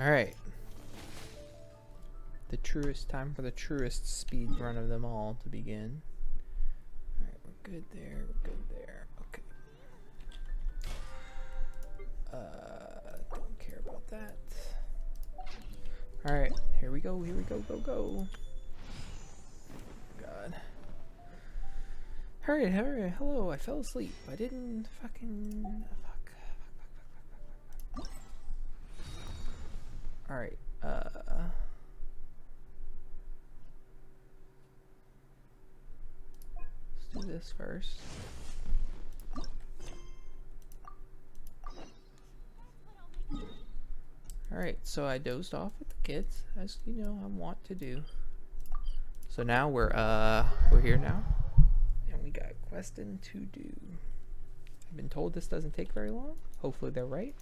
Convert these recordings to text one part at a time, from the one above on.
Alright. The truest time for the truest speed run of them all to begin. Alright, we're good there, we're good there. Okay. Don't care about that. Alright, here we go, go. God. Hurry, hello, I fell asleep. I didn't fucking... Fuck. Alright, let's do this first. Alright, so I dozed off with the kids, as you know I want to do. So now we're here now. And we got questing to do. I've been told this doesn't take very long. Hopefully they're right.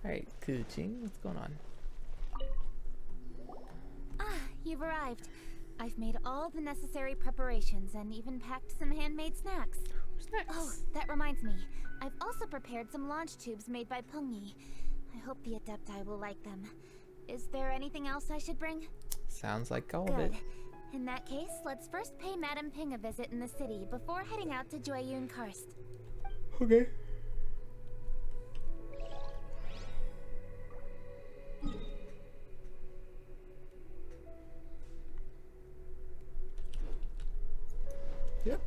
Alright, Keqing, what's going on? Ah, you've arrived. I've made all the necessary preparations and even packed some handmade snacks. Snacks? Oh, that reminds me. I've also prepared some launch tubes made by Pengyi. I hope the Adepti will like them. Is there anything else I should bring? Sounds like all of it. In that case, let's first pay Madame Ping a visit in the city before heading out to Jueyun Karst. Okay. Yep.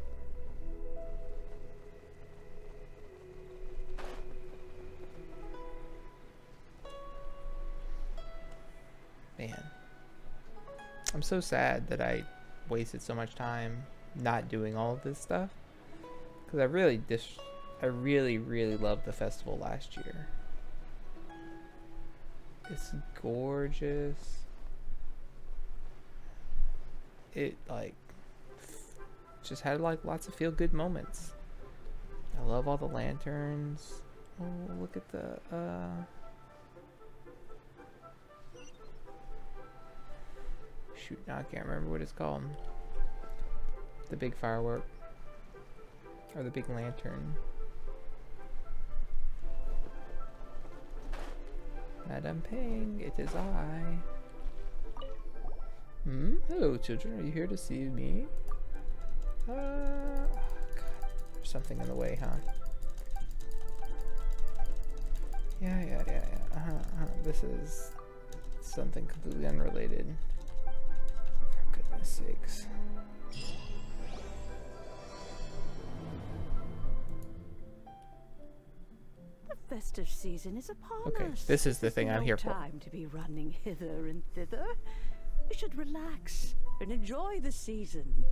Man. I'm so sad that I wasted so much time not doing all of this stuff. Because I really loved the festival last year. It's gorgeous. It just had lots of feel-good moments. I love all the lanterns. Oh, look at the shoot, now I can't remember what it's called. The big firework. Or the big lantern. Madame Ping, it is I. Hello children, are you here to see me? Oh god, there's something in the way, huh? Yeah. This is something completely unrelated. For goodness sakes. The festive season is upon Okay, us. this is the thing I'm here for. No time to be running hither and thither. You should relax and enjoy the season.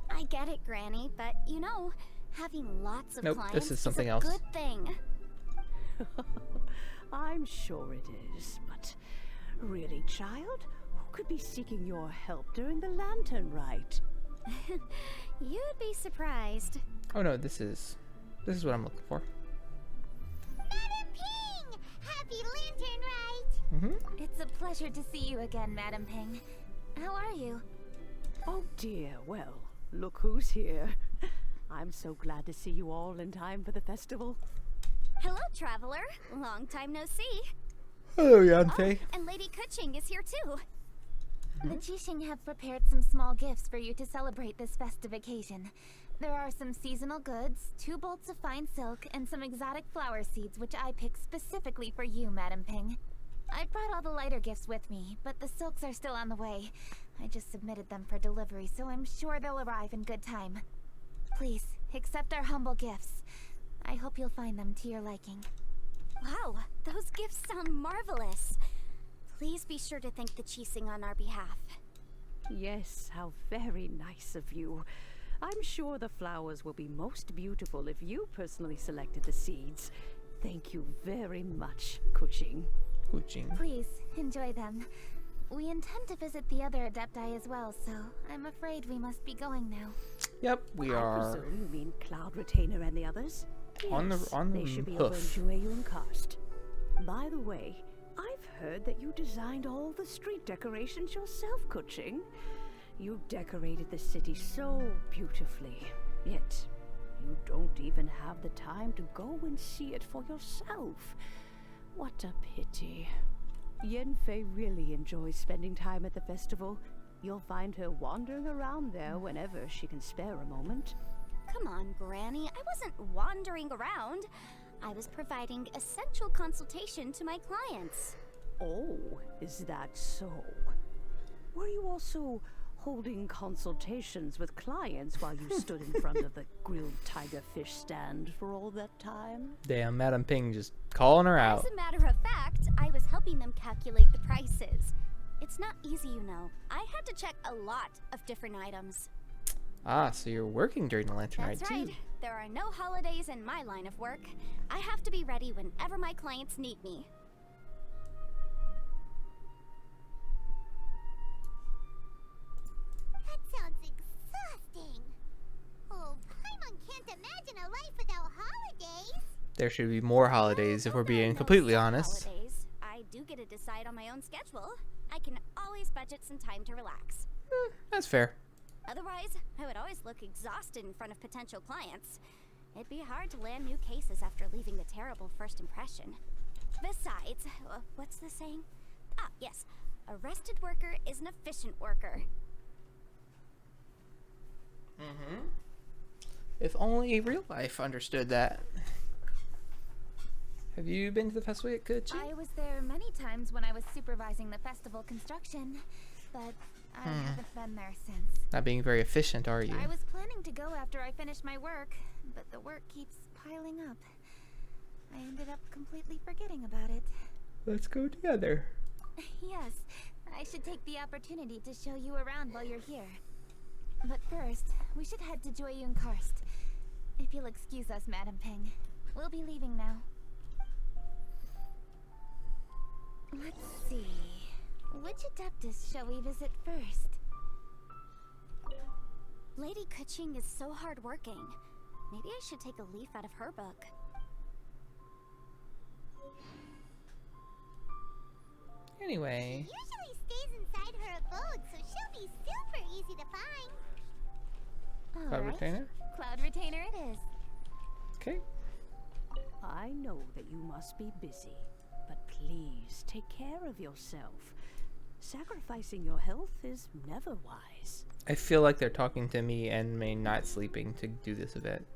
I get it, Granny, but you know, having lots of Nope, clients this is something a else. good thing. I'm sure it is, but really, child, who could be seeking your help during the Lantern Rite? You'd be surprised. Oh no, this is what I'm looking for. Madame Ping! Happy Lantern Rite! It's a pleasure to see you again, Madame Ping. How are you? Oh dear, well, look who's here. I'm so glad to see you all in time for the festival. Hello, traveler. Long time no see. Hello, Yante. Oh, and Lady Keqing is here too. The Keqing have prepared some small gifts for you to celebrate this festive occasion. There are some seasonal goods, 2 bolts of fine silk, and some exotic flower seeds which I picked specifically for you, Madame Ping. I brought all the lighter gifts with me, but the silks are still on the way. I just submitted them for delivery, so I'm sure they'll arrive in good time. Please, accept our humble gifts. I hope you'll find them to your liking. Wow, those gifts sound marvelous. Please be sure to thank the Keqing on our behalf. Yes, how very nice of you. I'm sure the flowers will be most beautiful if you personally selected the seeds. Thank you very much, Keqing. Please, enjoy them. We intend to visit the other Adepti as well, so I'm afraid we must be going now. Yep, we are. I presume you mean Cloud Retainer and the others? On Yes, the they should be over in Jueyun Karst. By the way, I've heard that you designed all the street decorations yourself, Keqing. You decorated the city so beautifully, yet you don't even have the time to go and see it for yourself. What a pity. Yenfei really enjoys spending time at the festival. You'll find her wandering around there whenever she can spare a moment. Come on, Granny. I wasn't wandering around. I was providing essential consultation to my clients. Oh, is that so? Were you also holding consultations with clients while you stood in front of the grilled tiger fish stand for all that time? Damn, Madam Ping just calling her out. As a matter of fact, I was helping them calculate the prices. It's not easy, you know. I had to check a lot of different items. Ah, so you're working during the Lantern Rite That's too. right. There are no holidays in my line of work. I have to be ready whenever my clients need me. That sounds exhausting. Oh, Paimon can't imagine a life without holidays. There should be more holidays if we're being completely honest. Holidays. I do get to decide on my own schedule. I can always budget some time to relax. That's fair. Otherwise, I would always look exhausted in front of potential clients. It'd be hard to land new cases after leaving a terrible first impression. Besides, what's the saying? Ah, yes. A rested worker is an efficient worker. If only real life understood that. Have you been to the festival yet, Keqing? I was there many times when I was supervising the festival construction, but I haven't been there since. Not being very efficient, are you? I was planning to go after I finished my work, but the work keeps piling up. I ended up completely forgetting about it. Let's go together. Yes, I should take the opportunity to show you around while you're here. But first, we should head to Joyun Karst. If you'll excuse us, Madam Ping. We'll be leaving now. Let's see. Which Adeptus shall we visit first? Lady Keqing is so hardworking. Maybe I should take a leaf out of her book. Anyway. Usually stays inside her abode, so she'll be super easy to find. Cloud All right. Retainer? Cloud Retainer it is. Okay. I know that you must be busy, but please take care of yourself. Sacrificing your health is never wise. I feel like they're talking to me and me not sleeping to do this event.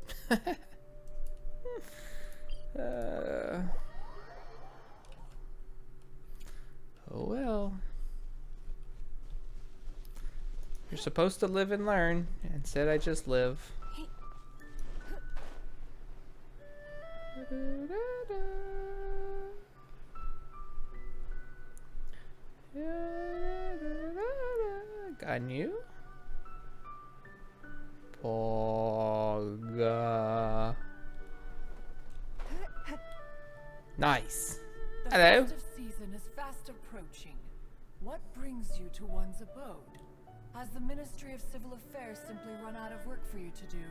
Oh well. You're supposed to live and learn. Instead, I just live. Got you. Poga. Nice. The Hello. festive season is fast approaching. What brings you to one's abode? Has the Ministry of Civil Affairs simply run out of work for you to do?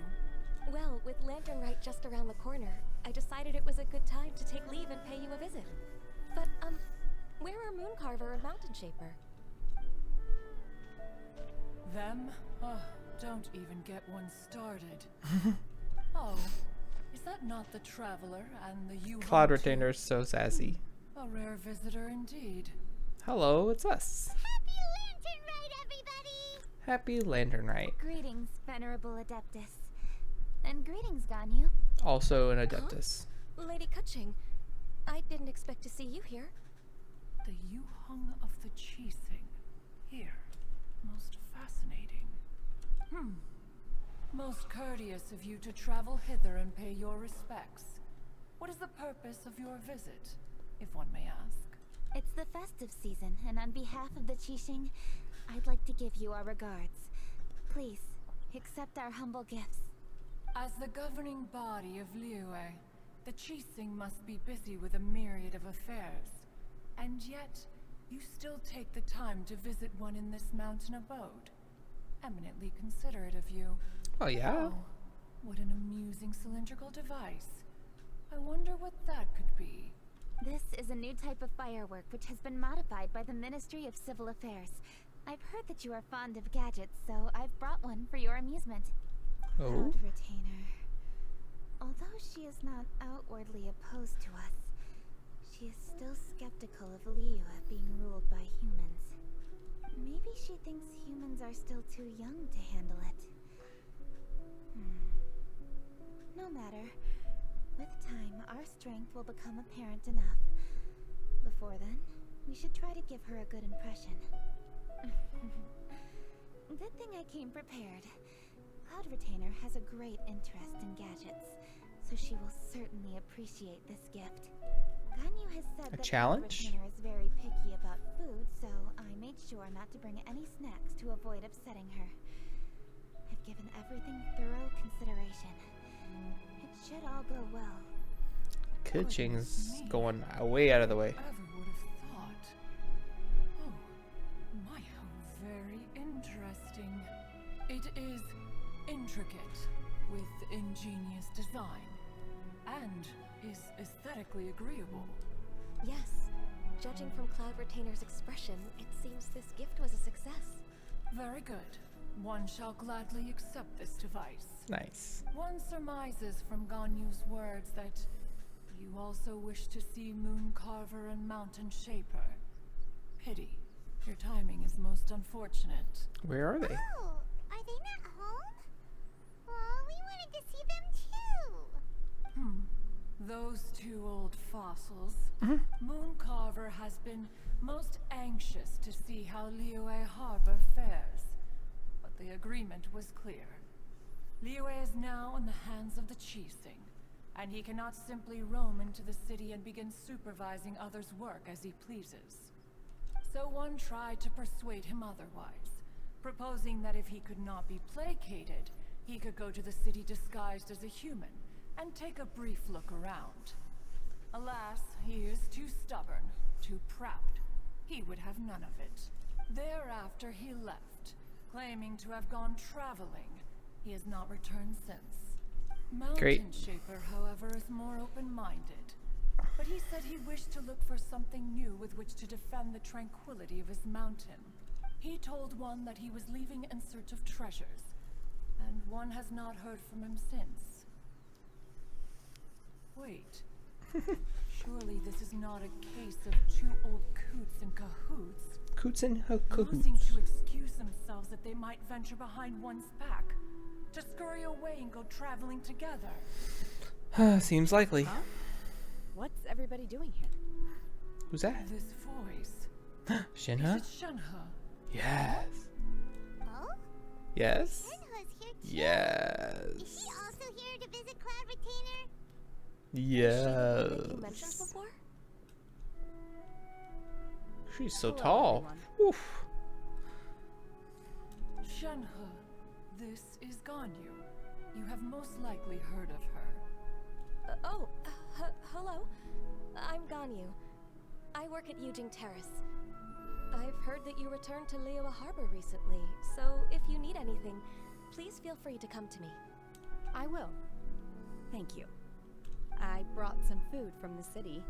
Well, with Lantern Rite just around the corner, I decided it was a good time to take leave and pay you a visit. But, where are Mooncarver and Mountain Shaper? Them? Oh, don't even get one started. Oh, is that not the Traveler and the you? Cloud Retainer's so sassy. A rare visitor indeed. Hello, it's us. Happy Lantern Rite, everybody! Happy Lantern Rite. Greetings, Venerable Adeptus. And greetings, Ganyu. Also an Adeptus. Lady Keqing, I didn't expect to see you here. The Yuhung of the Keqing. Here. Most fascinating. Most courteous of you to travel hither and pay your respects. What is the purpose of your visit, if one may ask? It's the festive season, and on behalf of the Keqing, I'd like to give you our regards. Please, accept our humble gifts. As the governing body of Liyue, the Keqing must be busy with a myriad of affairs. And yet, you still take the time to visit one in this mountain abode. Eminently considerate of you. Oh yeah. Oh, what an amusing cylindrical device. I wonder what that could be. This is a new type of firework which has been modified by the Ministry of Civil Affairs. I've heard that you are fond of gadgets, so I've brought one for your amusement. Oh. Cloud Retainer. Although she is not outwardly opposed to us, she is still skeptical of Liyue being ruled by humans. Maybe she thinks humans are still too young to handle it. No matter. With time, our strength will become apparent enough. Before then, we should try to give her a good impression. Good thing I came prepared. Cloud Retainer has a great interest in gadgets, so she will certainly appreciate this gift. Ganyu has said that Cloud Retainer is very picky about food, so I made sure not to bring any snacks to avoid upsetting her. I've given everything thorough consideration. It should all go well. Keqing's going way out of the way. Ever would have thought? Oh, my, how very interesting. It is intricate, with ingenious design, and is aesthetically agreeable. Yes. Judging from Cloud Retainer's expression, it seems this gift was a success. Very good. One shall gladly accept this device. Nice. One surmises from Ganyu's words that you also wish to see Moon Carver and Mountain Shaper. Pity. Your timing is most unfortunate. Where are they? Oh, are they not home? Oh, we wanted to see them too. Those two old fossils. Moon Carver has been most anxious to see how Liyue Harbor fares. But the agreement was clear. Liyue is now in the hands of the Keqing, and he cannot simply roam into the city and begin supervising others' work as he pleases. So one tried to persuade him otherwise, proposing that if he could not be placated, he could go to the city disguised as a human and take a brief look around. Alas, he is too stubborn, too proud. He would have none of it. Thereafter he left, claiming to have gone traveling. He has not returned since. Mountain Shaper, however, is more open-minded. But he said he wished to look for something new with which to defend the tranquility of his mountain. He told one that he was leaving in search of treasures, and one has not heard from him since. Wait. Surely this is not a case of two old coots in cahoots. Coots in cahoots. Losing to excuse themselves that they might venture behind one's back, to scurry away and go traveling together. Seems likely. Huh? What's everybody doing here? Who's that? This voice. Shinha? Is it Shinha? Yes. Oh? Yes. Shinha's here too. Yes. Is she also here to visit Cloud Retainer? Yes. Did you mention before? She's so Hello, tall. everyone. Oof. Shinha, this is Ganyu. You have most likely heard of her. Hello. I'm Ganyu. I work at Yujing Terrace. I've heard that you returned to Liyue Harbor recently, so if you need anything, please feel free to come to me. I will. Thank you. I brought some food from the city.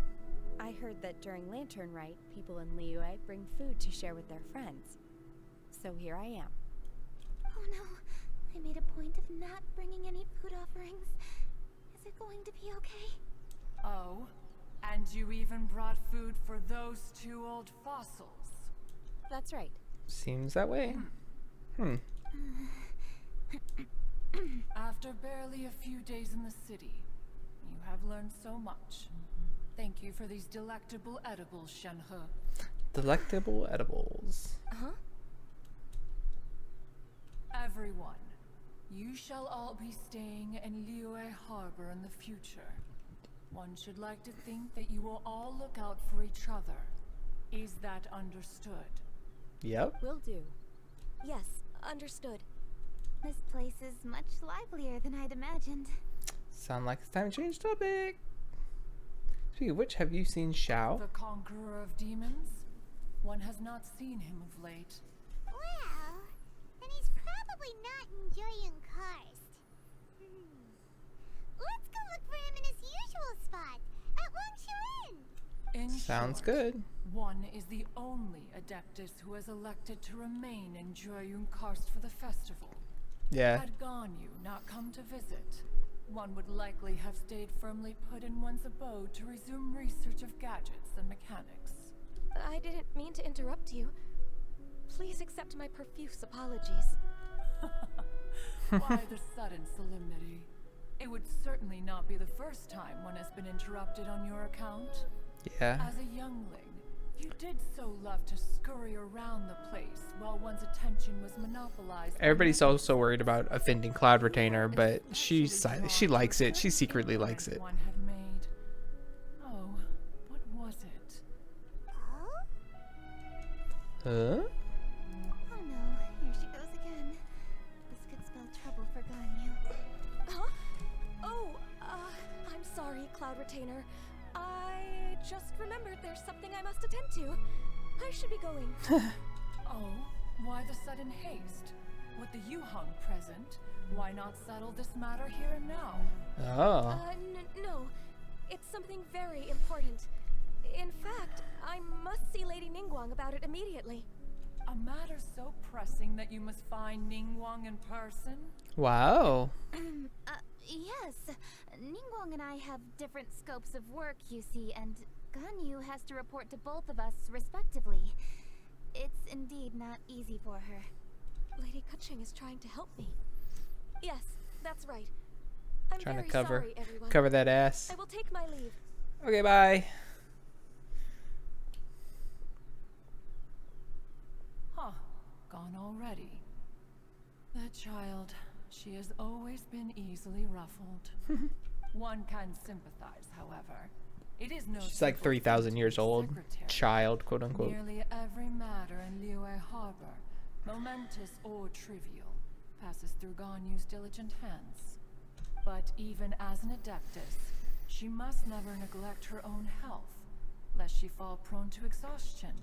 I heard that during Lantern Rite, people in Liyue bring food to share with their friends. So here I am. Oh no, I made a point of not bringing any food offerings. Is it going to be okay? Oh, and you even brought food for those two old fossils. That's right. Seems that way. After barely a few days in the city, you have learned so much. Thank you for these delectable edibles, Shenhe. Delectable edibles. Huh? Everyone, you shall all be staying in Liyue Harbor in the future. One should like to think that you will all look out for each other. Is that understood? Yep. Will do. Yes, understood. This place is much livelier than I'd imagined. Sound like it's time to change topic. Speaking of which, have you seen Xiao? The conqueror of demons? One has not seen him of late. Well, then he's probably not enjoying Karst. Let's go look for him in his usual spot, at Longshuin. In Sounds short, good. One is the only Adeptus who has elected to remain in Joyun Karst for the festival. Yeah. Had Ganyu not come to visit, one would likely have stayed firmly put in one's abode to resume research of gadgets and mechanics. I didn't mean to interrupt you. Please accept my profuse apologies. Why the sudden solemnity? It would certainly not be the first time one has been interrupted on your account. Yeah. As a youngling, you did so love to scurry around the place while one's attention was monopolized. Everybody's also worried about offending Cloud Retainer, but she likes it. She secretly likes it. One had made. Oh, what was it? Huh? Oh no, here she goes again. This could spell trouble for Ganyu. Huh? Oh, I'm sorry, Cloud Retainer. I just remembered there's something I must attend to. I should be going. Oh, why the sudden haste? With the Yuhang present, why not settle this matter here and now? Oh. No. It's something very important. In fact, I must see Lady Ningguang about it immediately. A matter so pressing that you must find Ningguang in person? Wow. Yes. Ningguang and I have different scopes of work, you see, and Ganyu has to report to both of us respectively. It's indeed not easy for her. Lady Keqing is trying to help me. Yes, that's right. I'm Trying to very cover sorry, everyone. cover that ass. I will take my leave. Okay, bye. Huh, gone already. That child, she has always been easily ruffled. One can sympathize, however. It is no She's like simple 3,000 feat years to be old. secretary. Child, quote unquote. Nearly every matter in Liyue Harbor, momentous or trivial, passes through Ganyu's diligent hands. But even as an adeptus, she must never neglect her own health, lest she fall prone to exhaustion.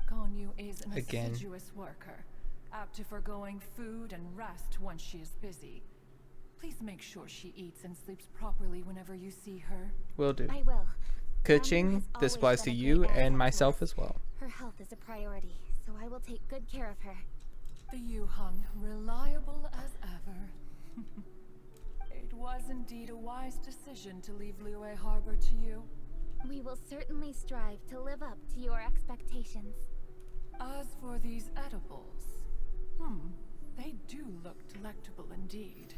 Ganyu is an Again. assiduous worker, apt to foregoing food and rest once she is busy. Please make sure she eats and sleeps properly whenever you see her. Will do. I will. Keqing, this applies to you and myself as well. Her health is a priority, so I will take good care of her. The Yuhang, reliable as ever. It was indeed a wise decision to leave Liyue Harbor to you. We will certainly strive to live up to your expectations. As for these edibles, they do look delectable indeed.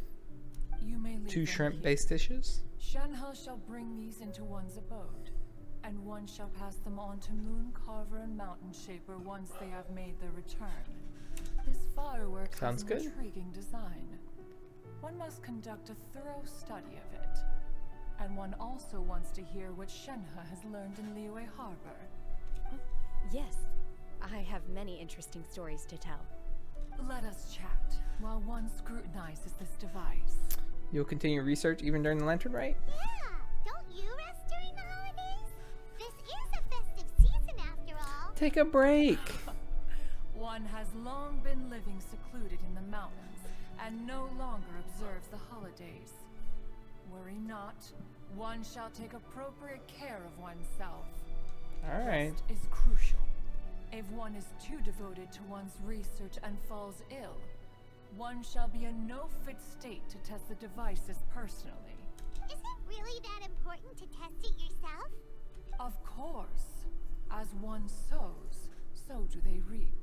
You may leave 2 them shrimp-based dishes. Shenhe shall bring these into one's abode, and one shall pass them on to Moon Carver and Mountain Shaper once they have made their return. This firework Sounds has an good. intriguing design. One must conduct a thorough study of it, and one also wants to hear what Shenhe has learned in Liyue Harbor. Yes, I have many interesting stories to tell. Let us chat while one scrutinizes this device. You'll continue research even during the Lantern Rite? Yeah, don't you rest during the holidays? This is a festive season after all. Take a break. One has long been living secluded in the mountains and no longer observes the holidays. Worry not, one shall take appropriate care of oneself. Alright. Rest is crucial. If one is too devoted to one's research and falls ill, one shall be in no fit state to test the devices personally. Is it really that important to test it yourself? Of course. As one sows, so do they reap.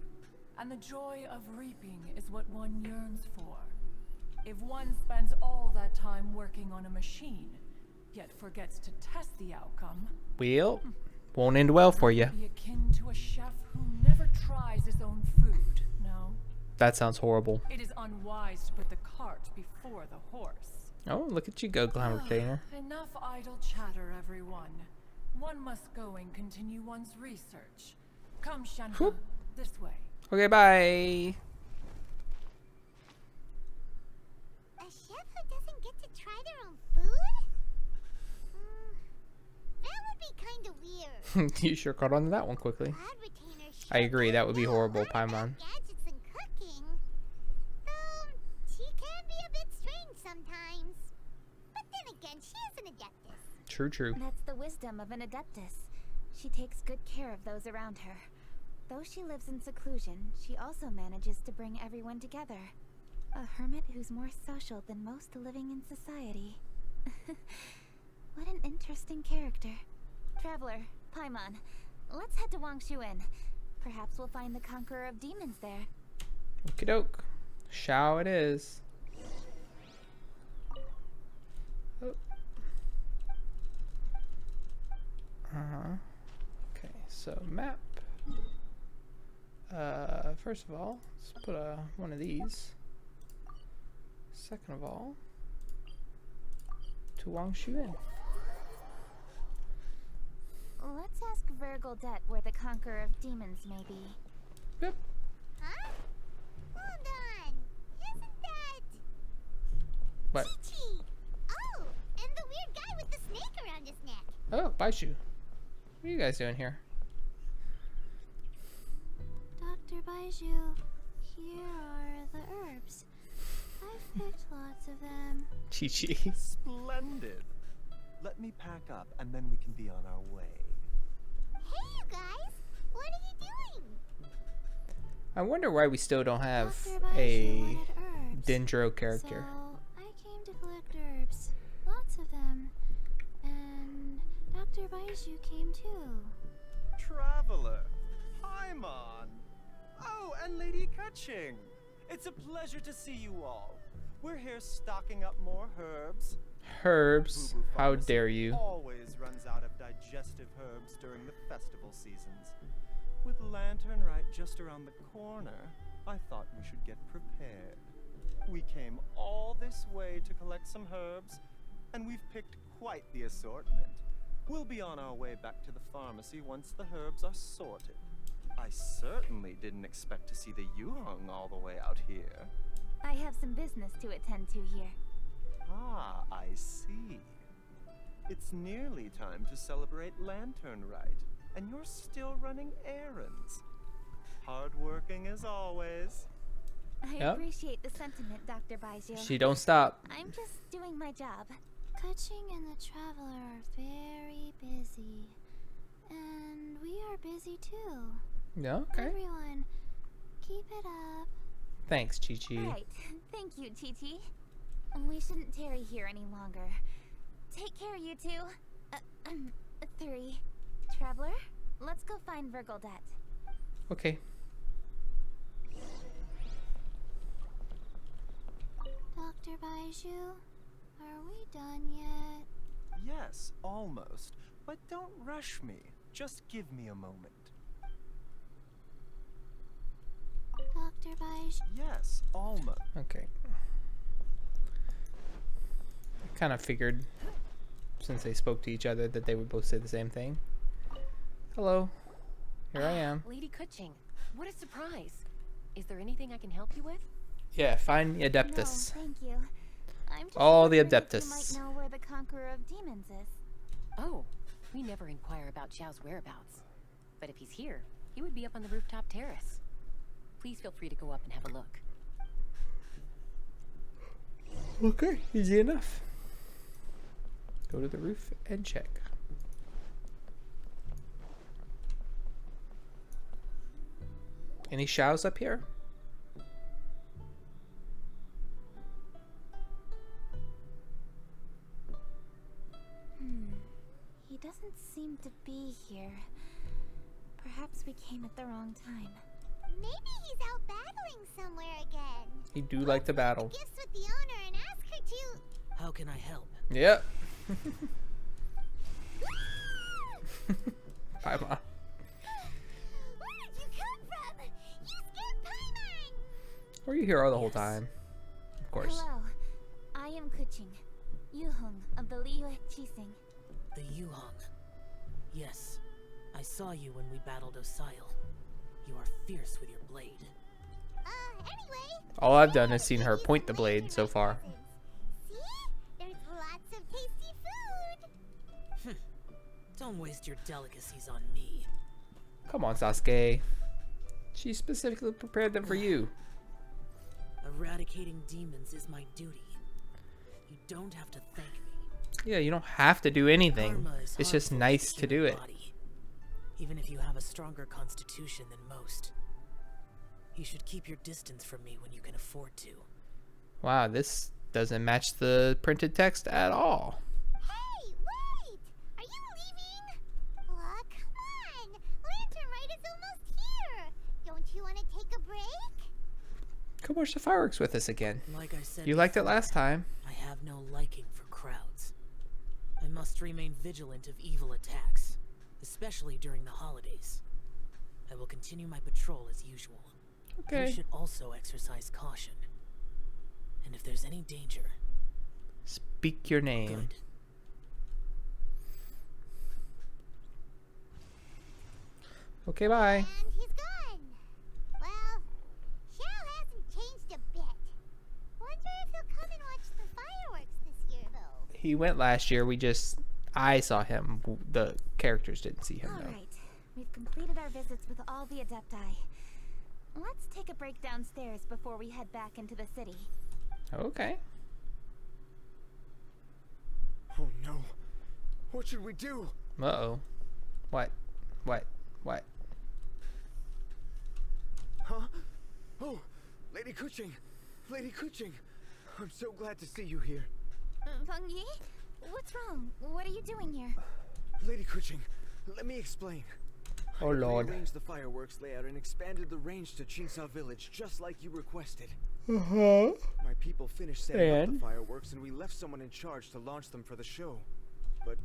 And the joy of reaping is what one yearns for. If one spends all that time working on a machine, yet forgets to test the outcome, Well, won't end well for you. be akin to a chef who never tries his own food, no? That sounds horrible. It is unwise to put the cart before the horse. Oh, look at you go, Cloud Retainer. Enough idle chatter, everyone. One must go and continue one's research. Come, Shenhe, Whoop. this way. Okay, bye. A chef who doesn't get to try their own food? That would be kind of weird. You sure caught on to that one quickly. Cloud Retainer I agree, that would be know a horrible, lot about Paimon. gadgets and cooking. Though, she can be a bit strange sometimes. But then again, she is an adeptus. True, true. That's the wisdom of an adeptus. She takes good care of those around her. Though she lives in seclusion, she also manages to bring everyone together. A hermit who's more social than most living in society. What an interesting character. Traveler, Paimon, let's head to Wangshuin. Perhaps we'll find the Conqueror of Demons there. Okie doke. Shao it is. Oh. Okay, so map. First of all, let's put one of these. Second of all, to Wangshuin. Let's ask Virgildet where the Conqueror of Demons may be. Yep. Huh? Hold on. Isn't that... What? Chi-Chi? Oh, and the weird guy with the snake around his neck. Oh, Baishu. What are you guys doing here? Dr. Baiju, here are the herbs. I've picked lots of them. Chi-Chi. Splendid. Let me pack up and then we can be on our way. Hey, you guys. What are you doing? I wonder why we still don't have Dr. Baiju a wanted herbs, Dendro character. So I came to collect herbs. Lots of them. And Dr. Baiju came too. Traveler. Paimon. Oh, and Lady Keqing. It's a pleasure to see you all. We're here stocking up more herbs. Herbs. Boo Boo How Pharmacy dare you? always runs out of digestive herbs during the festival seasons. With Lantern Rite just around the corner, I thought we should get prepared. We came all this way to collect some herbs, and we've picked quite the assortment. We'll be on our way back to the pharmacy once the herbs are sorted. I certainly didn't expect to see the Yuhong all the way out here. I have some business to attend to here. Ah, I see. It's nearly time to celebrate Lantern Rite, and you're still running errands. Hardworking as always. I Yep. appreciate the sentiment, Dr. Baiju. She don't stop. I'm just doing my job. Keqing and the Traveler are very busy. And we are busy too. Yeah, okay. Everyone, keep it up. Thanks, Chi-Chi. Right. Thank you, Chi-Chi. We shouldn't tarry here any longer. Take care, you two. 3. Traveler, let's go find Virgildet. Okay. Dr. Baiju, are we done yet? Yes, almost. But don't rush me. Just give me a moment. Dr. Baiju. Yes, almost. Okay. I kind of figured, since they spoke to each other, that they would both say the same thing. Hello. Here I am. Lady Keqing, what a surprise. Is there anything I can help you with? Yeah, find the Adeptus. No, thank you. I'm just All the wondering if Adeptus. you might know where the Conqueror of Demons is. Oh, we never inquire about Xiao's whereabouts. But if he's here, he would be up on the rooftop terrace. Please feel free to go up and have a look. Okay, easy enough. Go to the roof and check. Any Xiaos up here? He doesn't seem to be here. Perhaps we came at the wrong time. Maybe he's out battling somewhere again. He do like to battle. Gifts with the owner and ask her to... How can I help? Yep. Bye, Ma. Where did you come from? You scared Paimon! Were you here all the whole time? Of course. Hello. I am Keqing, Yuhong of the Liyue Keqing. The Yuhong. Yes, I saw you when we battled Osile. You are fierce with your blade. Anyway... All I've done is seen her point the blade so far. See? There's lots of tasty food! Don't waste your delicacies on me. Come on, Sasuke. She specifically prepared them for you. Eradicating demons is my duty. You don't have to thank me. Yeah, you don't have to do anything. Karma is It's just harmful to nice the to do human it. body, even if you have a stronger constitution than most. You should keep your distance from me when you can afford to. Wow, this doesn't match the printed text at all. Hey, wait! Are you leaving? Oh, come on! Lantern Rite is almost here! Don't you want to take a break? Come watch the fireworks with us again. Like I said You liked it before, last time. I have no liking for crowds. I must remain vigilant of evil attacks, especially during the holidays. I will continue my patrol as usual. Okay. You should also exercise caution. And if there's any danger, Speak your name. good. Okay, bye. And he's gone. Well, Xiao hasn't changed a bit. Wonder if he'll come and watch the fireworks this year, though. He went last year. I saw him. The characters didn't see him All though. right. We've completed our visits with all the Adepti. Let's take a break downstairs before we head back into the city. Okay. Oh no. What should we do? Uh-oh. What? What? Huh? Oh, Lady Keqing. Lady Keqing. I'm so glad to see you here. Feng Yi? What's wrong? What are you doing here? Lady Keqing, let me explain. Oh, I Lord. rearranged the fireworks layout and expanded the range to Qingsa village, just like you requested. Uh-huh. My people finished setting up And? the fireworks, and we left someone in charge to launch them for the show. But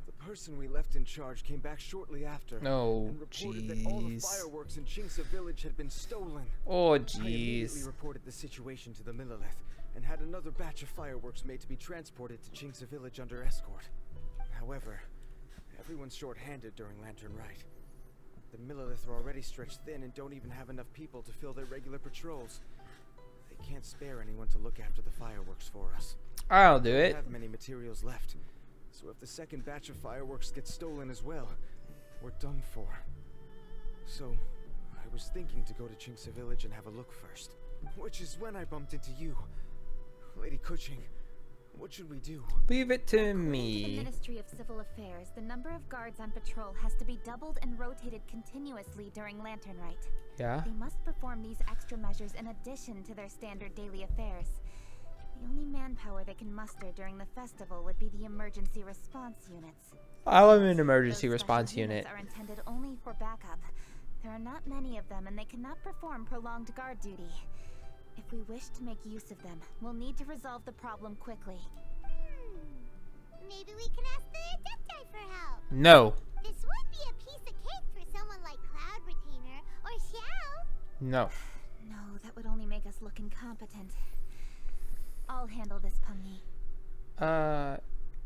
the person we left in charge came back shortly after Oh, and reported that all the jeez. fireworks in Qingsa village had been stolen. Oh, I immediately jeez. reported the situation to the Millelith and had another batch of fireworks made to be transported to Qingsa village under escort. However, everyone's short-handed during Lantern Rite. The Millelith are already stretched thin and don't even have enough people to fill their regular patrols. They can't spare anyone to look after the fireworks for us. I'll do We don't it. have many materials left, so if the second batch of fireworks gets stolen as well, we're done for. So, I was thinking to go to Qingsa village and have a look first, which is when I bumped into you. Lady Keqing, what should we do? Leave it to According to the me. Ministry of Civil Affairs, the number of guards on patrol has to be doubled and rotated continuously during Lantern Rite. Yeah? They must perform these extra measures in addition to their standard daily affairs. The only manpower they can muster during the festival would be the emergency response units. I'm an emergency Those response special unit. units are intended only for backup. There are not many of them, and they cannot perform prolonged guard duty. If we wish to make use of them, we'll need to resolve the problem quickly. Maybe we can ask the Adepti for help. No. This would be a piece of cake for someone like Cloud Retainer or Xiao. No. No, that would only make us look incompetent. I'll handle this, Pengyi.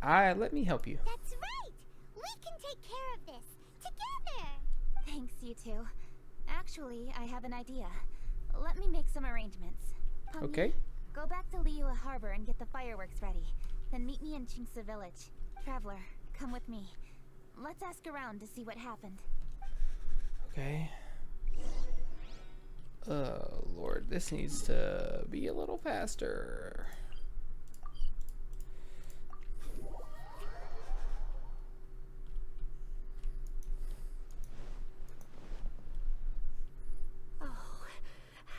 Let me help you. That's right. We can take care of this together. Thanks, you two. Actually, I have an idea. Let me make some arrangements. Pengyi, Okay. go back to Liyue Harbor and get the fireworks ready. Then meet me in Qingsa village. Traveler, come with me. Let's ask around to see what happened. Okay. Oh, Lord. This needs to be a little faster.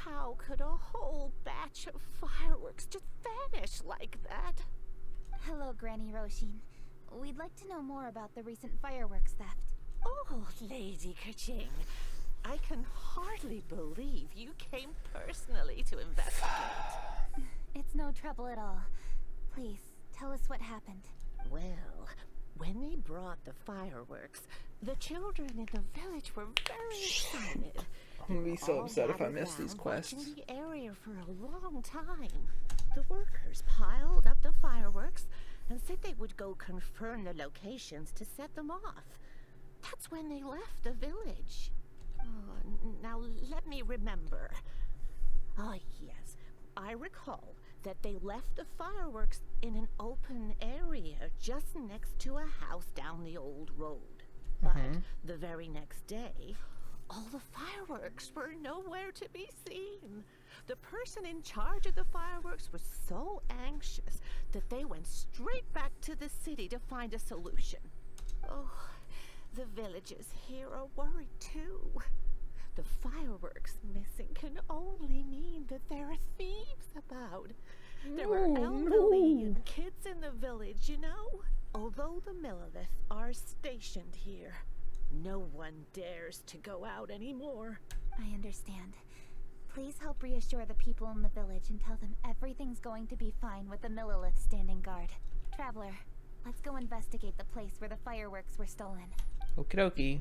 How could a whole batch of fireworks just vanish like that? Hello, Granny Roshin. We'd like to know more about the recent fireworks theft. Oh, Lady Keqing, I can hardly believe you came personally to investigate. It's no trouble at all. Please, tell us what happened. Well, when they brought the fireworks, the children in the village were very excited. I'm gonna be so All upset if I gathered miss these round quests. watching the area for a long time. The workers piled up the fireworks and said they would go confirm the locations to set them off. That's when they left the village. Oh, now let me remember. Ah, yes. I recall that they left the fireworks in an open area just next to a house down the old road. But the very next day, all the fireworks were nowhere to be seen. The person in charge of the fireworks was so anxious that they went straight back to the city to find a solution. Oh, the villagers here are worried too. The fireworks missing can only mean that there are thieves about. There were elderly and kids in the village, you know. Although the Millelith are stationed here, no one dares to go out anymore. I understand. Please help reassure the people in the village and tell them everything's going to be fine with the Millelith standing guard. Traveler, let's go investigate the place where the fireworks were stolen. Okie dokie.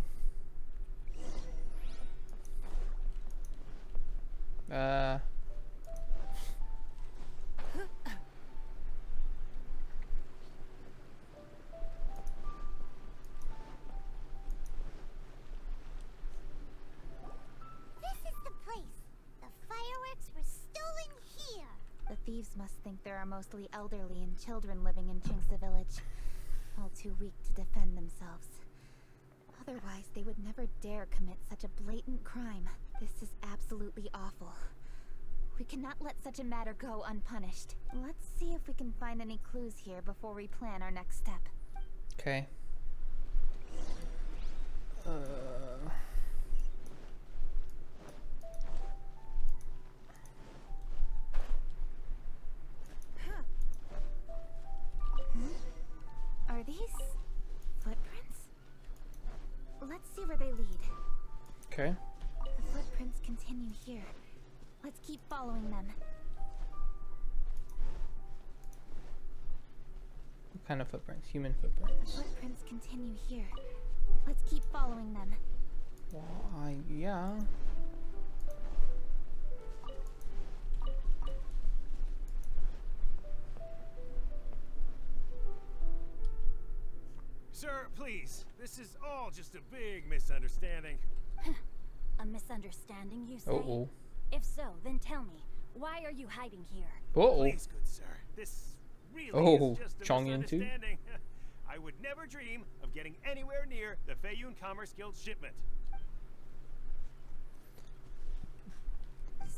The thieves must think there are mostly elderly and children living in Jinxa village, all too weak to defend themselves. Otherwise, they would never dare commit such a blatant crime. This is absolutely awful. We cannot let such a matter go unpunished. Let's see if we can find any clues here before we plan our next step. Okay. Are these footprints? Let's see where they lead. Okay. The footprints continue here. Let's keep following them. What kind of footprints? Human footprints. The footprints continue here. Let's keep following them. Why, yeah. Sir, please. This is all just a big misunderstanding. A misunderstanding, you say? Uh-oh. If so, then tell me, why are you hiding here? Uh-oh. Please, good sir. This really is just a Chongyun too? misunderstanding. I would never dream of getting anywhere near the Feiyun Commerce Guild shipment.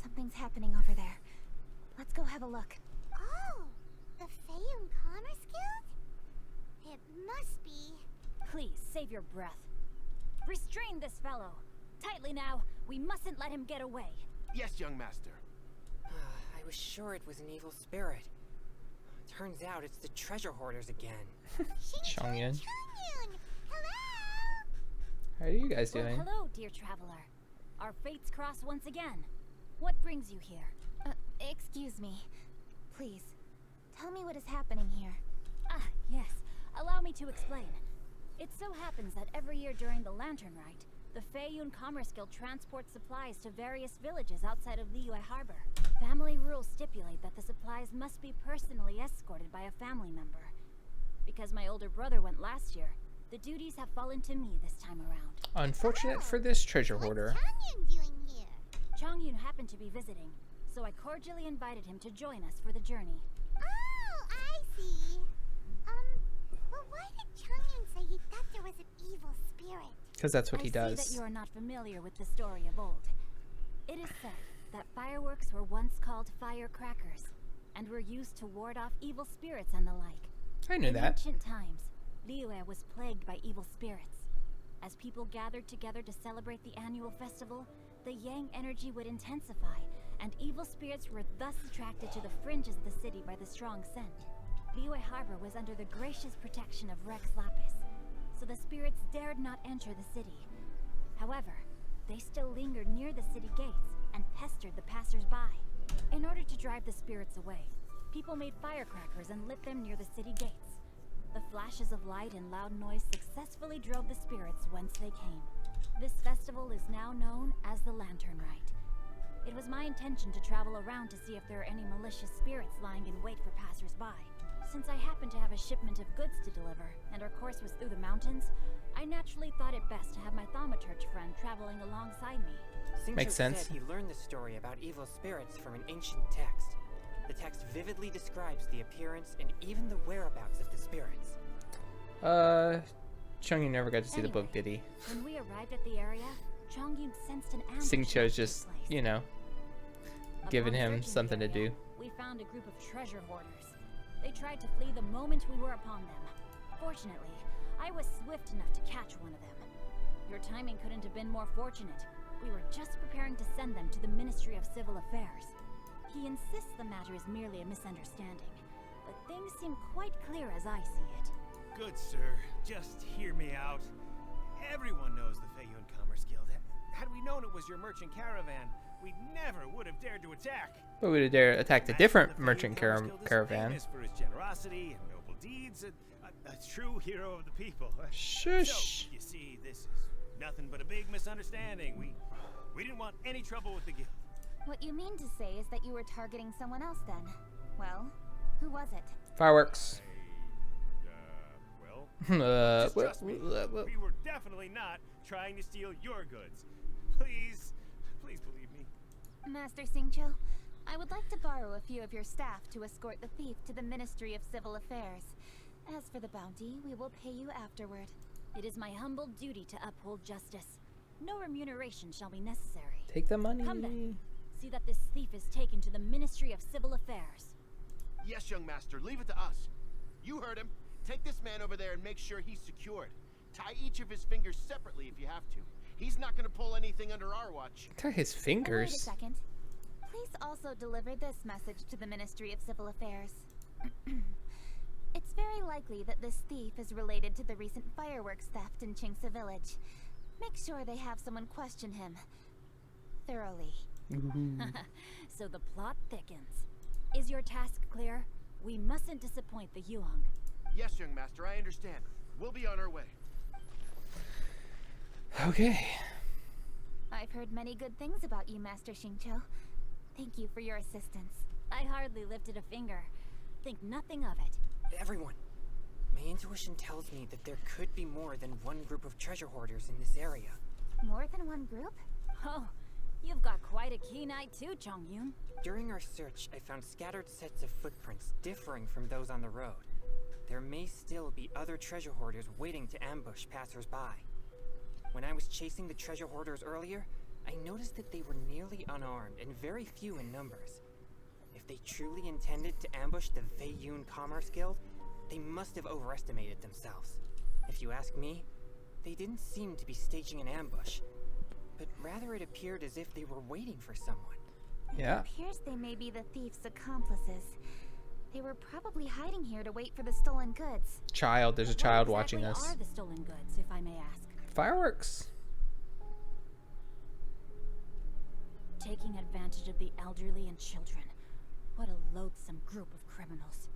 Something's happening over there. Let's go have a look. Oh, the Feiyun Commerce Guild? It must be. Please, save your breath. Restrain this fellow. Tightly now. We mustn't let him get away. Yes, young master. I was sure it was an evil spirit. Turns out it's the treasure hoarders again. Chongyun. Hello! How are you guys Well, doing? hello, dear traveler. Our fates cross once again. What brings you here? Excuse me. Please, tell me what is happening here. Ah, yes. Allow me to explain. It so happens that every year during the Lantern Rite, the Feiyun Commerce Guild transports supplies to various villages outside of Liyue Harbor. Family rules stipulate that the supplies must be personally escorted by a family member. Because my older brother went last year, the duties have fallen to me this time around. Unfortunate for this treasure hoarder. Chongyun doing here? Chongyun happened to be visiting, so I cordially invited him to join us for the journey. Oh, I see. Well, why did Chongyun say he thought there was an evil spirit? Because that's what he I see that does. you are not familiar with the story of old. It is said that fireworks were once called firecrackers, and were used to ward off evil spirits and the like. I knew In that. ancient times, Liyue was plagued by evil spirits. As people gathered together to celebrate the annual festival, the yang energy would intensify, and evil spirits were thus attracted to the fringes of the city by the strong scent. Liyue Harbor was under the gracious protection of Rex Lapis, so the spirits dared not enter the city. However, they still lingered near the city gates and pestered the passers-by. In order to drive the spirits away, people made firecrackers and lit them near the city gates. The flashes of light and loud noise successfully drove the spirits whence they came. This festival is now known as the Lantern Rite. It was my intention to travel around to see if there are any malicious spirits lying in wait for passers-by. Since I happened to have a shipment of goods to deliver, and our course was through the mountains, I naturally thought it best to have my thaumaturge friend traveling alongside me. Makes sense. Said he learned the story about evil spirits from an ancient text. The text vividly describes the appearance and even the whereabouts of the spirits. Chongyun never got to see the book, did he? When we arrived at the area, Chongyun sensed an ambush. Xingqiu's just, place. you know, giving Upon him searching the something to area, do. We found a group of treasure hoarders. They tried to flee the moment we were upon them. Fortunately, I was swift enough to catch one of them. Your timing couldn't have been more fortunate. We were just preparing to send them to the Ministry of Civil Affairs. He insists the matter is merely a misunderstanding, but things seem quite clear as I see it. Good, sir. Just hear me out. Everyone knows the Feiyun Commerce Guild. Had we known it was your merchant caravan, we never would have dared to attack. But we would dare attack a different merchant Guild is caravan. famous for his generosity and noble deeds, a true hero of the people. Shush. So, you see, this is nothing but a big misunderstanding. We didn't want any trouble with the guild. What you mean to say is that you were targeting someone else then? Well, who was it? Fireworks. Just trust me, we were definitely not trying to steal your goods. Please believe me. Master Xingqiu, I would like to borrow a few of your staff to escort the thief to the Ministry of Civil Affairs. As for the bounty, we will pay you afterward. It is my humble duty to uphold justice. No remuneration shall be necessary. Take the money. Come then. See that this thief is taken to the Ministry of Civil Affairs. Yes, young master, leave it to us. You heard him. Take this man over there and make sure he's secured. Tie each of his fingers separately if you have to. He's not going to pull anything under our watch. Tie his fingers? Wait a second. Please also deliver this message to the Ministry of Civil Affairs. It's very likely that this thief is related to the recent fireworks theft in Qingce Village. Make sure they have someone question him thoroughly. So the plot thickens. Is your task clear? We mustn't disappoint the Yuang. Yes, young master, I understand. We'll be on our way. Okay. I've heard many good things about you, Master Xingqiu. Thank you for your assistance. I hardly lifted a finger. Think nothing of it. Everyone, my intuition tells me that there could be more than one group of treasure hoarders in this area. More than one group? Oh, you've got quite a keen eye too, Chongyun. During our search, I found scattered sets of footprints differing from those on the road. There may still be other treasure hoarders waiting to ambush passers-by. When I was chasing the treasure hoarders earlier, I noticed that they were nearly unarmed and very few in numbers. If they truly intended to ambush the Feiyun Commerce Guild, they must have overestimated themselves. If you ask me, they didn't seem to be staging an ambush, but rather it appeared as if they were waiting for someone. Yeah. It appears they may be the thief's accomplices. They were probably hiding here to wait for the stolen goods. Child, there's a child What watching exactly us. are the stolen goods, if I may ask? Fireworks. Taking advantage of the elderly and children. What a loathsome group of criminals.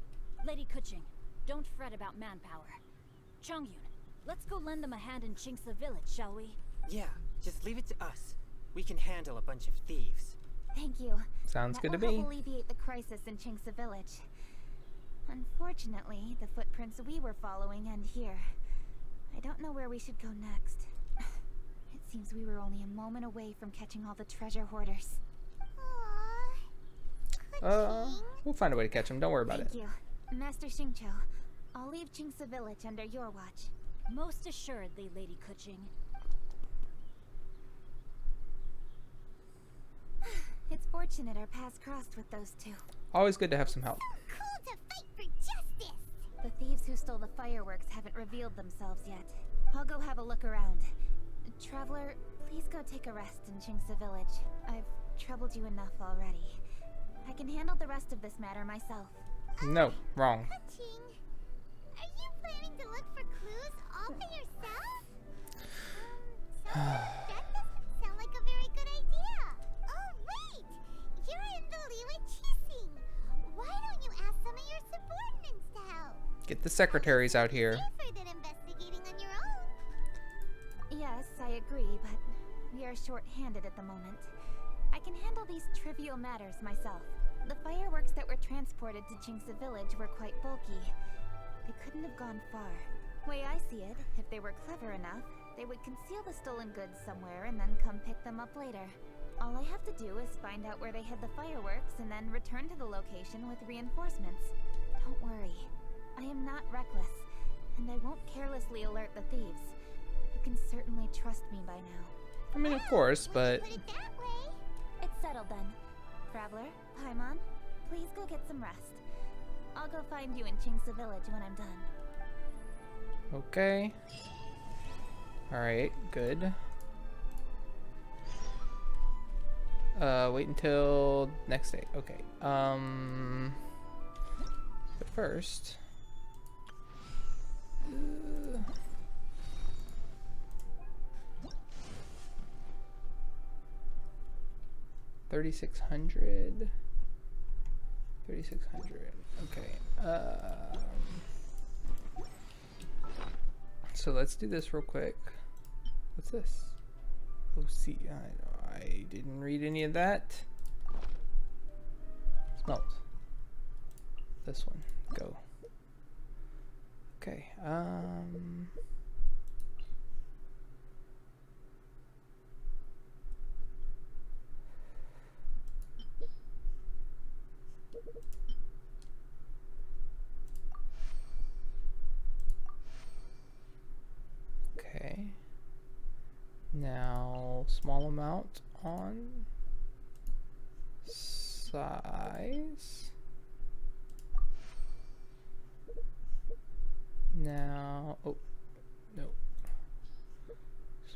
Lady Keqing, don't fret about manpower. Chongyun, let's go lend them a hand in Qingce Village, shall we? Yeah, just leave it to us. We can handle a bunch of thieves. Thank you. Sounds good to That will me. help alleviate the crisis in Qingce Village. Unfortunately, the footprints we were following end here. I don't know where we should go next. It seems we were only a moment away from catching all the treasure hoarders. We'll find a way to catch him. Don't worry about Thank it. you. Master Xingqiu, I'll leave Qingce Village under your watch. Most assuredly, Lady Keqing. It's fortunate our paths crossed with those two. Always good to have some help. Cool to fight for justice! The thieves who stole the fireworks haven't revealed themselves yet. I'll go have a look around. Traveler, please go take a rest in Qingce Village. I've troubled you enough already. I can handle the rest of this matter myself. No, wrong. Keqing, are you planning to look for clues all by yourself? That doesn't sound like a very good idea. Oh, wait! You're in the Liyue Keqing. Why don't you ask some of your subordinates to help? Get the secretaries out here. Safer than investigating on your own. Yes, I agree, but we are short-handed at the moment. I can handle these trivial matters myself. The fireworks that were transported to Qingce Village were quite bulky. They couldn't have gone far. Way I see it, if they were clever enough, they would conceal the stolen goods somewhere and then come pick them up later. All I have to do is find out where they hid the fireworks and then return to the location with reinforcements. Don't worry. I am not reckless, and I won't carelessly alert the thieves. You can certainly trust me by now. I mean, of course, but... Put it that way. It's settled then. Traveler, Paimon, please go get some rest. I'll go find you in Qingce Village when I'm done. Okay. Alright, good. Wait until next day. Okay. But first. 3,600. 3,600. Okay. So let's do this real quick. What's this? Oh, see, I didn't read any of that. Smelt. This one. Go. Okay. Okay. Now, small amount on size. Now, oh, no.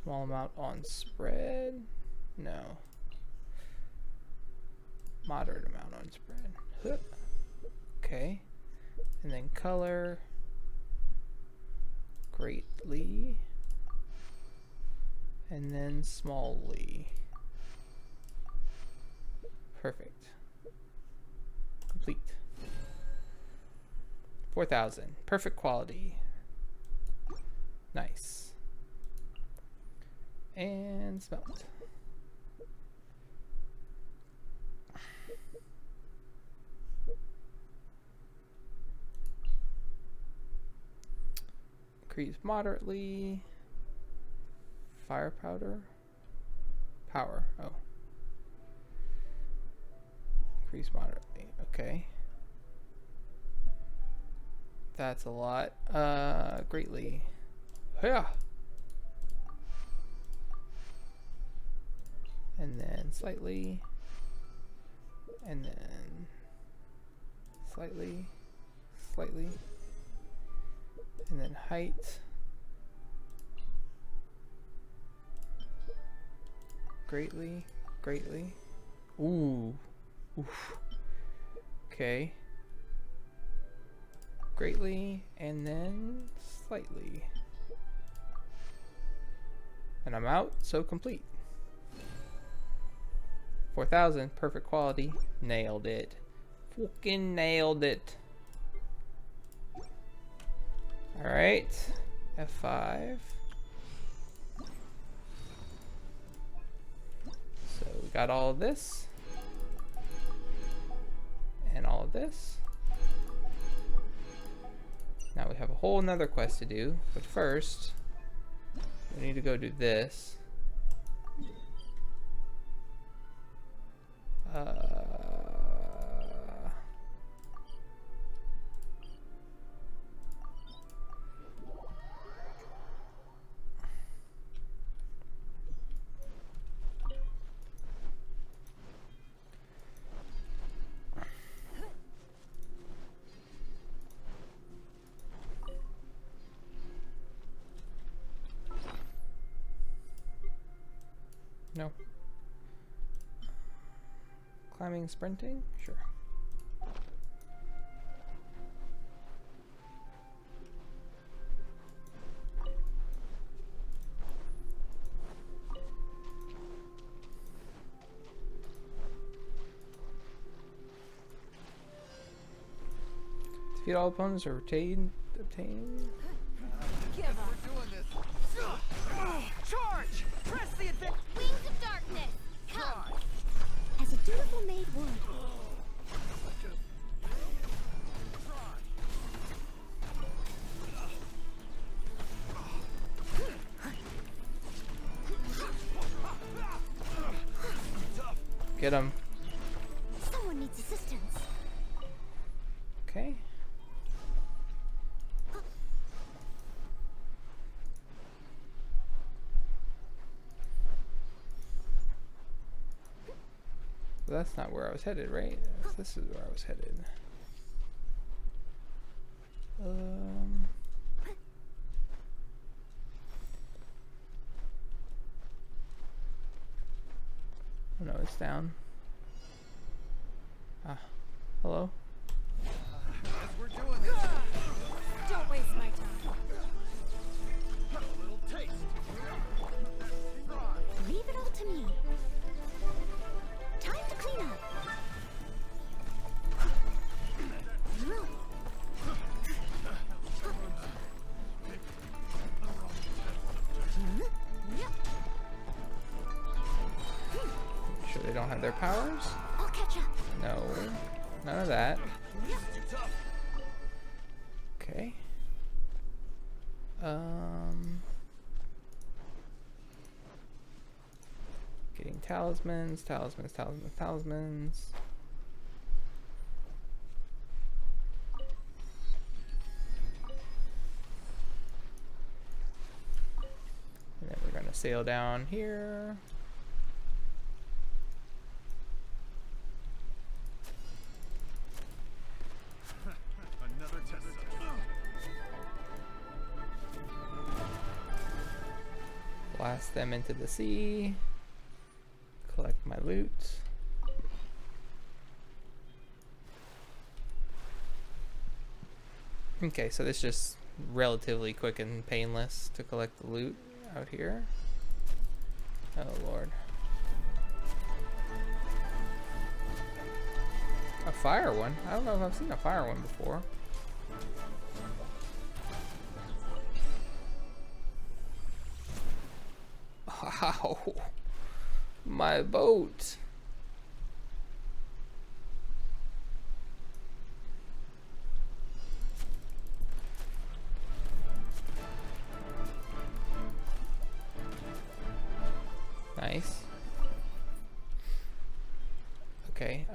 Small amount on spread. No. Moderate amount on spread. Huh. Okay. And then color. Greatly. And then smallly. Perfect. Complete. 4,000. Perfect quality. Nice. And smelt. Increase moderately. Fire powder. Power. Oh. Increase moderately. Okay. That's a lot. Greatly. Yeah. And then slightly. And then slightly. Slightly. And then height. Greatly. Greatly. Ooh. Oof. Okay. Greatly, and then slightly. And I'm out, so complete. 4,000, perfect quality. Nailed it. Fucking nailed it. Alright. F5. So we got all of this. And all of this. Now we have a whole nother quest to do, but first we need to go do this. No. Climbing, sprinting? Sure. Defeat all opponents or obtain. Give up. We're doing this. Charge! Press the advance. Wings of darkness. Come. As a dutiful maid would. Get him. Someone needs assistance. Okay. Well, that's not where I was headed, right? This is where I was headed. Oh no, it's down. Ah, hello? As we're doing this, Don't waste my time. A little taste. Leave it all to me. Time to clean up. Sure they don't have their powers? I'll catch up. No, none of that. Okay. Getting talismans, talismans, talismans, talismans. And then we're gonna sail down here. another test subject. Blast them into the sea. Collect my loot. Okay, so this is just relatively quick and painless to collect the loot out here. Oh lord. A fire one? I don't know if I've seen a fire one before. Wow. My boat. Nice. Okay,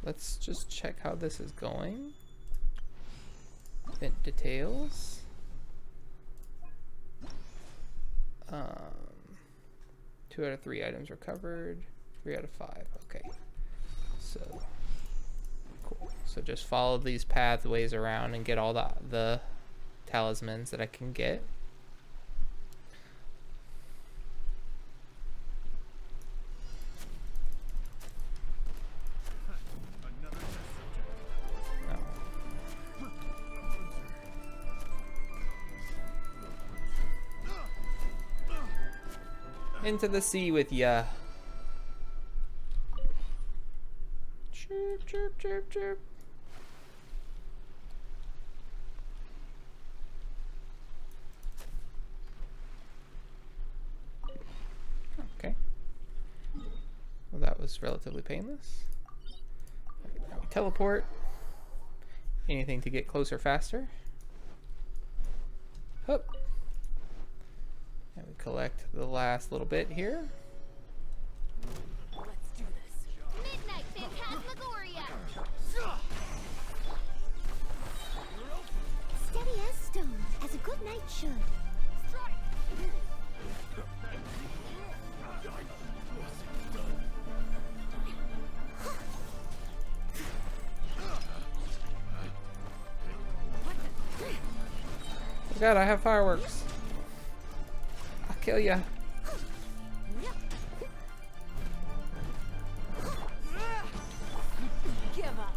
let's just check how this is going. Event details. 2 out of 3 items recovered. 3 out of 5. Okay. So cool. So just follow these pathways around and get all the talismans that I can get. Into the sea with ya. Chirp, chirp, chirp, chirp. Okay. Well, that was relatively painless. Now we teleport. Anything to get closer faster. Hup. And we collect the last little bit here. Let's do this. Midnight Phantasmagoria. Steady as stone, as a good knight should. Oh god, I have fireworks. I'll kill ya. Give up.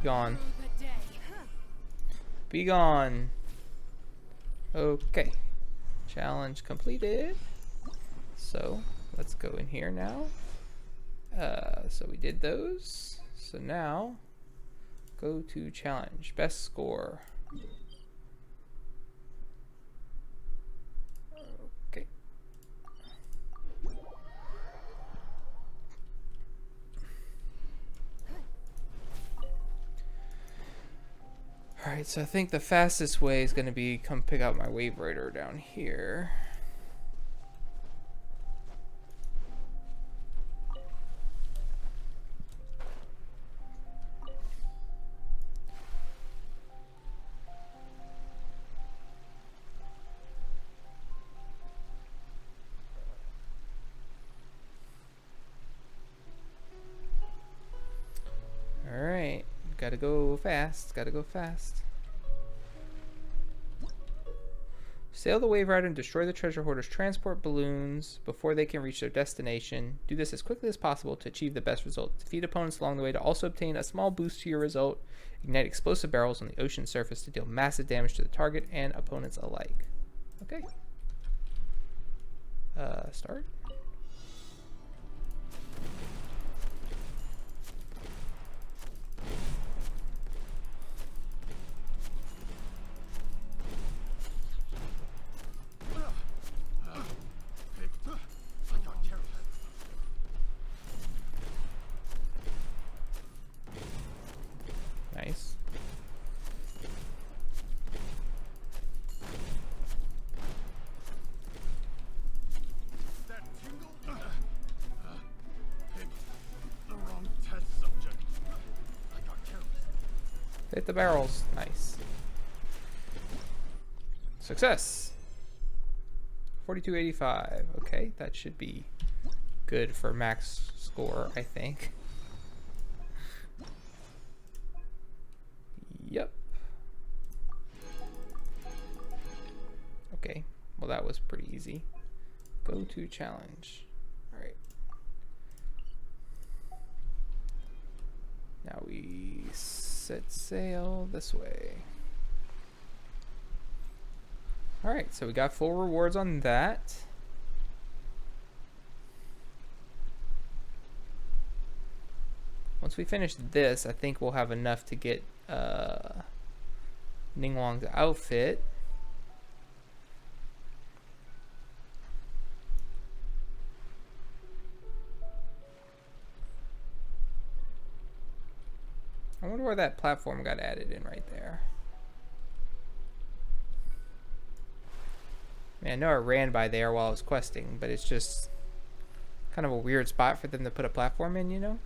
Gone. Be gone. Okay. Challenge completed. So let's go in here now. So we did those. So now go to challenge. Best score. Okay. Alright, so I think the fastest way is going to be come pick up my Waverider down here. Alright, gotta go fast, gotta go fast. Sail the Waverider and destroy the treasure hoarder's transport balloons before they can reach their destination. Do this as quickly as possible to achieve the best result. Defeat opponents along the way to also obtain a small boost to your result. Ignite explosive barrels on the ocean surface to deal massive damage to the target and opponents alike. Okay. Start. Nice. That tingle? Picked the wrong test subject. I got careless. Hit the barrels. Nice. Success. 4285. Okay, that should be good for max score, I think. Yep. Okay, well that was pretty easy. Go to challenge. Alright. Now we set sail this way. Alright, so we got full rewards on that. Once we finish this, I think we'll have enough to get Ningguang's outfit. I wonder where that platform got added in right there. I mean, I know I ran by there while I was questing, but it's just kind of a weird spot for them to put a platform in, you know?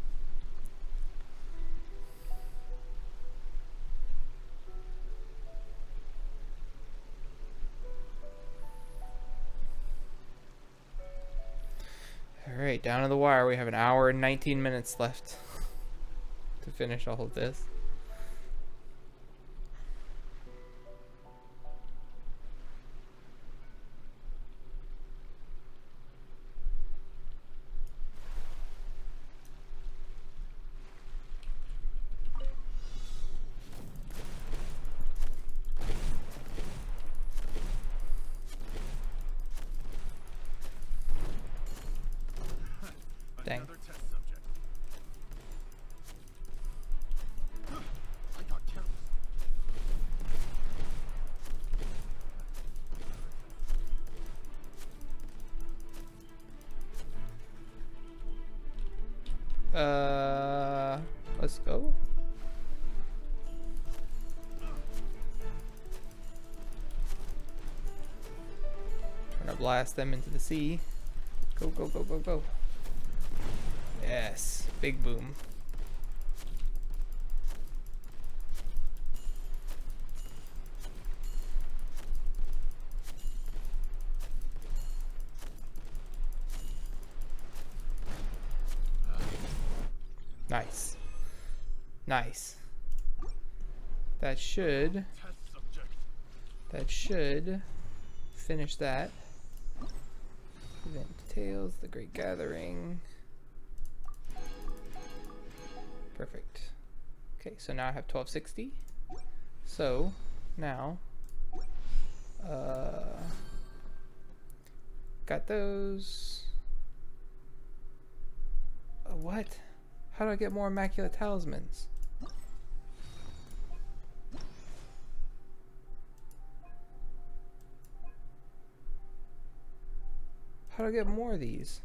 Alright, down to the wire. We have an hour and 19 minutes left to finish all of this. Dang. Another test subject. I got careless. Let's go. Gonna blast them into the sea. Go, go, go, go, go. Yes, big boom. Nice. Nice. That should finish that. Event details, the Great Gathering. Perfect. Okay, so now I have 1260. So now got those. What? How do I get more Immaculate Talismans? How do I get more of these?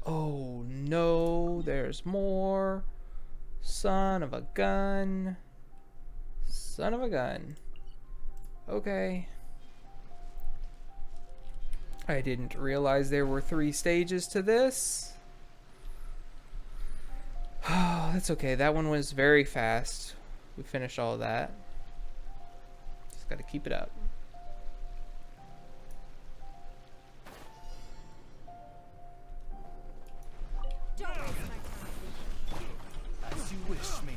Oh no, there's more. Son of a gun. Son of a gun. Okay. I didn't realize there were 3 stages to this. Oh, that's okay. That one was very fast. We finished all of that. Just gotta keep it up. As you wish, me.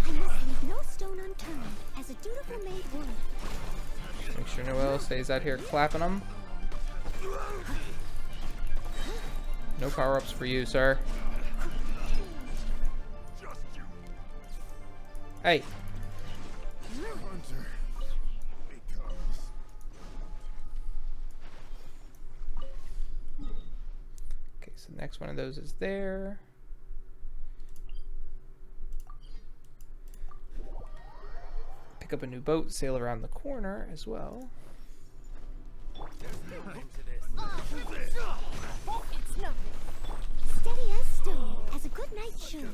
I must leave no stone unturned as a dutiful maid would. Make sure Noelle stays out here clapping them. No power-ups for you, sir. Hey. Okay, so the next one of those is there. Pick up a new boat, sail around the corner as well. It's nothing. Steady as stone, as a good knight should.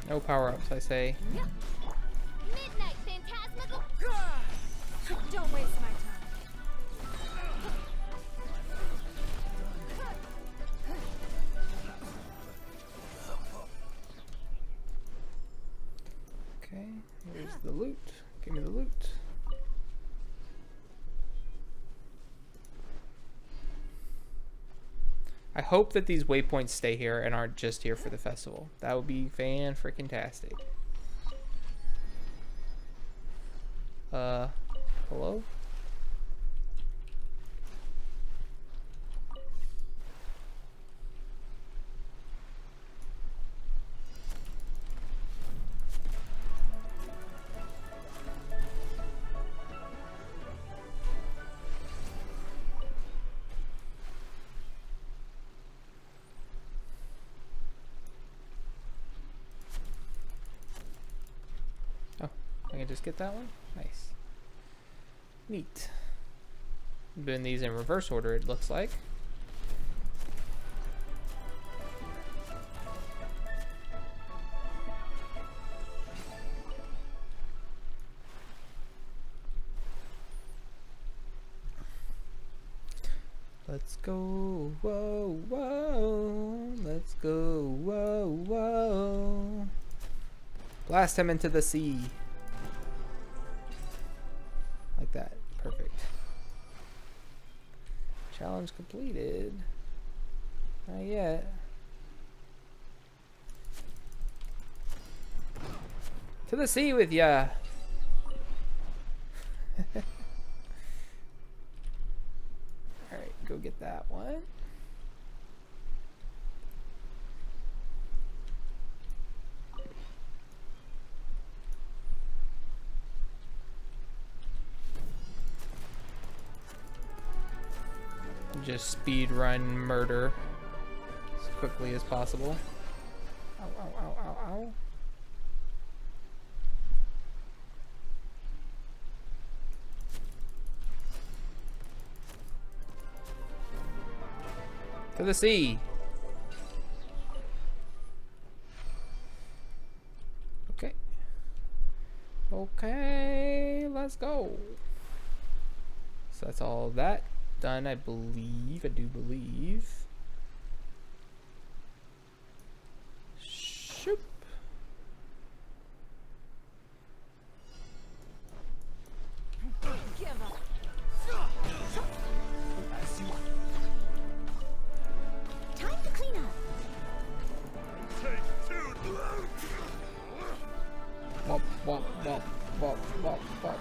No power-ups, I say. Midnight phantasmical. Don't waste my time. Okay, here's the loot. Give me the loot. I hope that these waypoints stay here and aren't just here for the festival. That would be fan-freaking-tastic. Hello? Oh, I can just get that one? Nice. Neat. I'm doing these in reverse order, it looks like. Let's go, whoa, whoa. Let's go, whoa, whoa. Blast him into the sea. Like that. Perfect. Challenge completed. Not yet. To the sea with ya. Alright, go get that one. Just speed run murder as quickly as possible. Ow, ow, ow, ow, ow. To the sea. Okay. Okay, let's go. So that's all that done, I believe. I do believe. Shoop. Time to clean up. Wop, wop, wop, wop, wop, wop.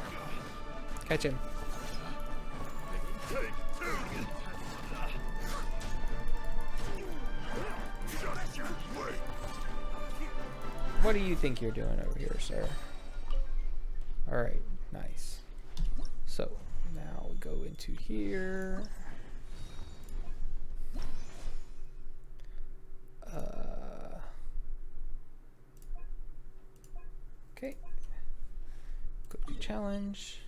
Catch him. What do you think you're doing over here, sir? Alright, nice. So, now we go into here. Okay. Go to challenge.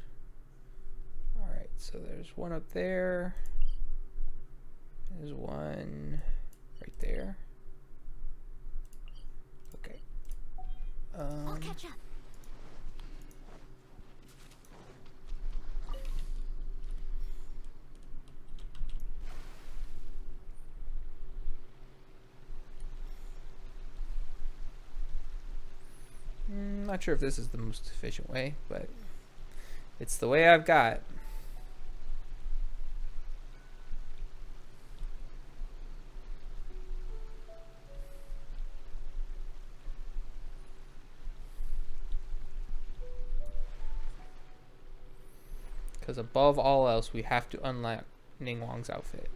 Alright, so there's one up there. There's one right there. Okay. I'll catch up. Not sure if this is the most efficient way, but It's the way I've got. Because above all else, we have to unlock Ningguang's outfit.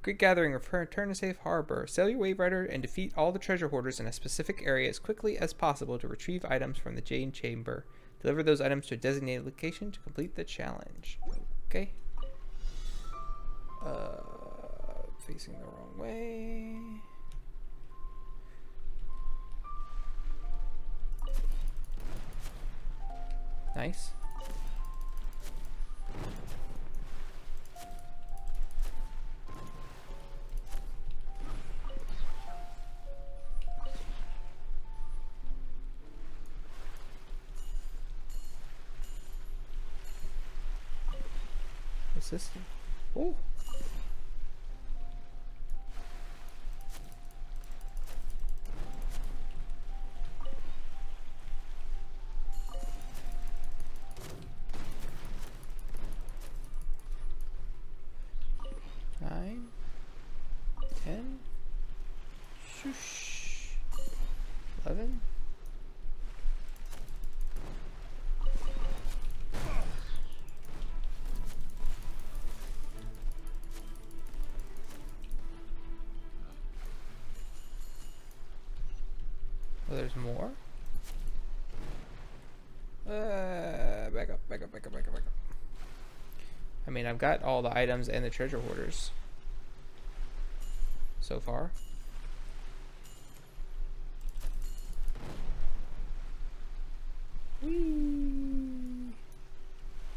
Great gathering, return to safe harbor. Sail your Waverider and defeat all the treasure hoarders in a specific area as quickly as possible to retrieve items from the Jade Chamber. Deliver those items to a designated location to complete the challenge. Okay. Facing the wrong way. Nice. What's this? Oh. Nine, 10, shoosh, 11. Oh, there's more. Back up, back up, back up, back up, back up. I mean, I've got all the items and the treasure hoarders so far. Whee!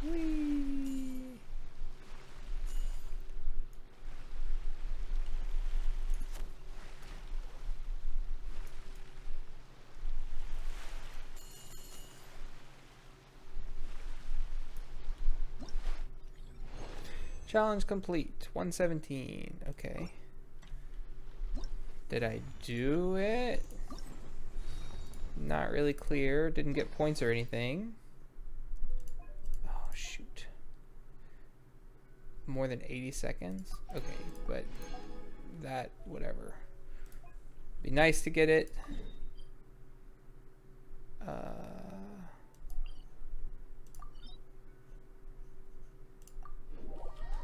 Whee! Challenge complete. 117. Okay. Did I do it? Not really clear. Didn't get points or anything. Oh, shoot. More than 80 seconds? Okay, but that, whatever. Be nice to get it.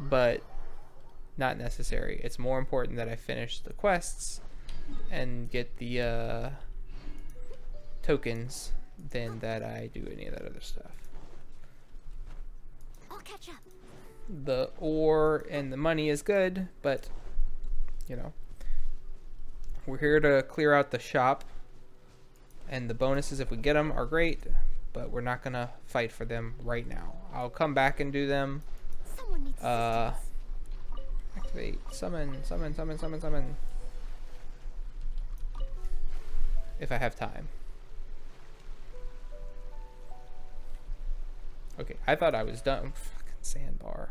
But not necessary. It's more important that I finish the quests and get the tokens than that I do any of that other stuff. I'll catch up. The ore and the money is good, but you know, we're here to clear out the shop, and the bonuses if we get them are great, but we're not gonna fight for them right now. I'll come back and do them. Activate, summon. If I have time. Okay, I thought I was done. Fucking sandbar.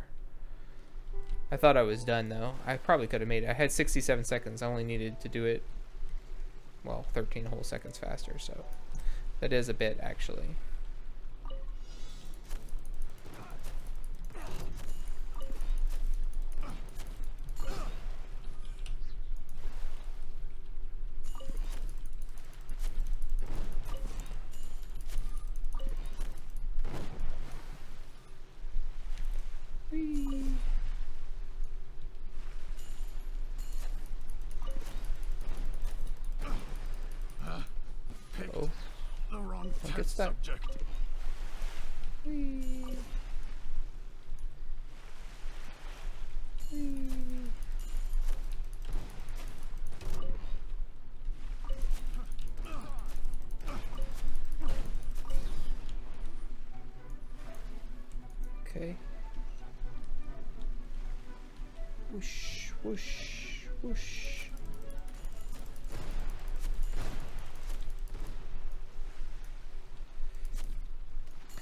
I thought I was done though. I probably could have made it. I had 67 seconds. I only needed to do it, well, 13 whole seconds faster, so that is a bit actually. Good stuff. Okay. Whoosh, whoosh, whoosh.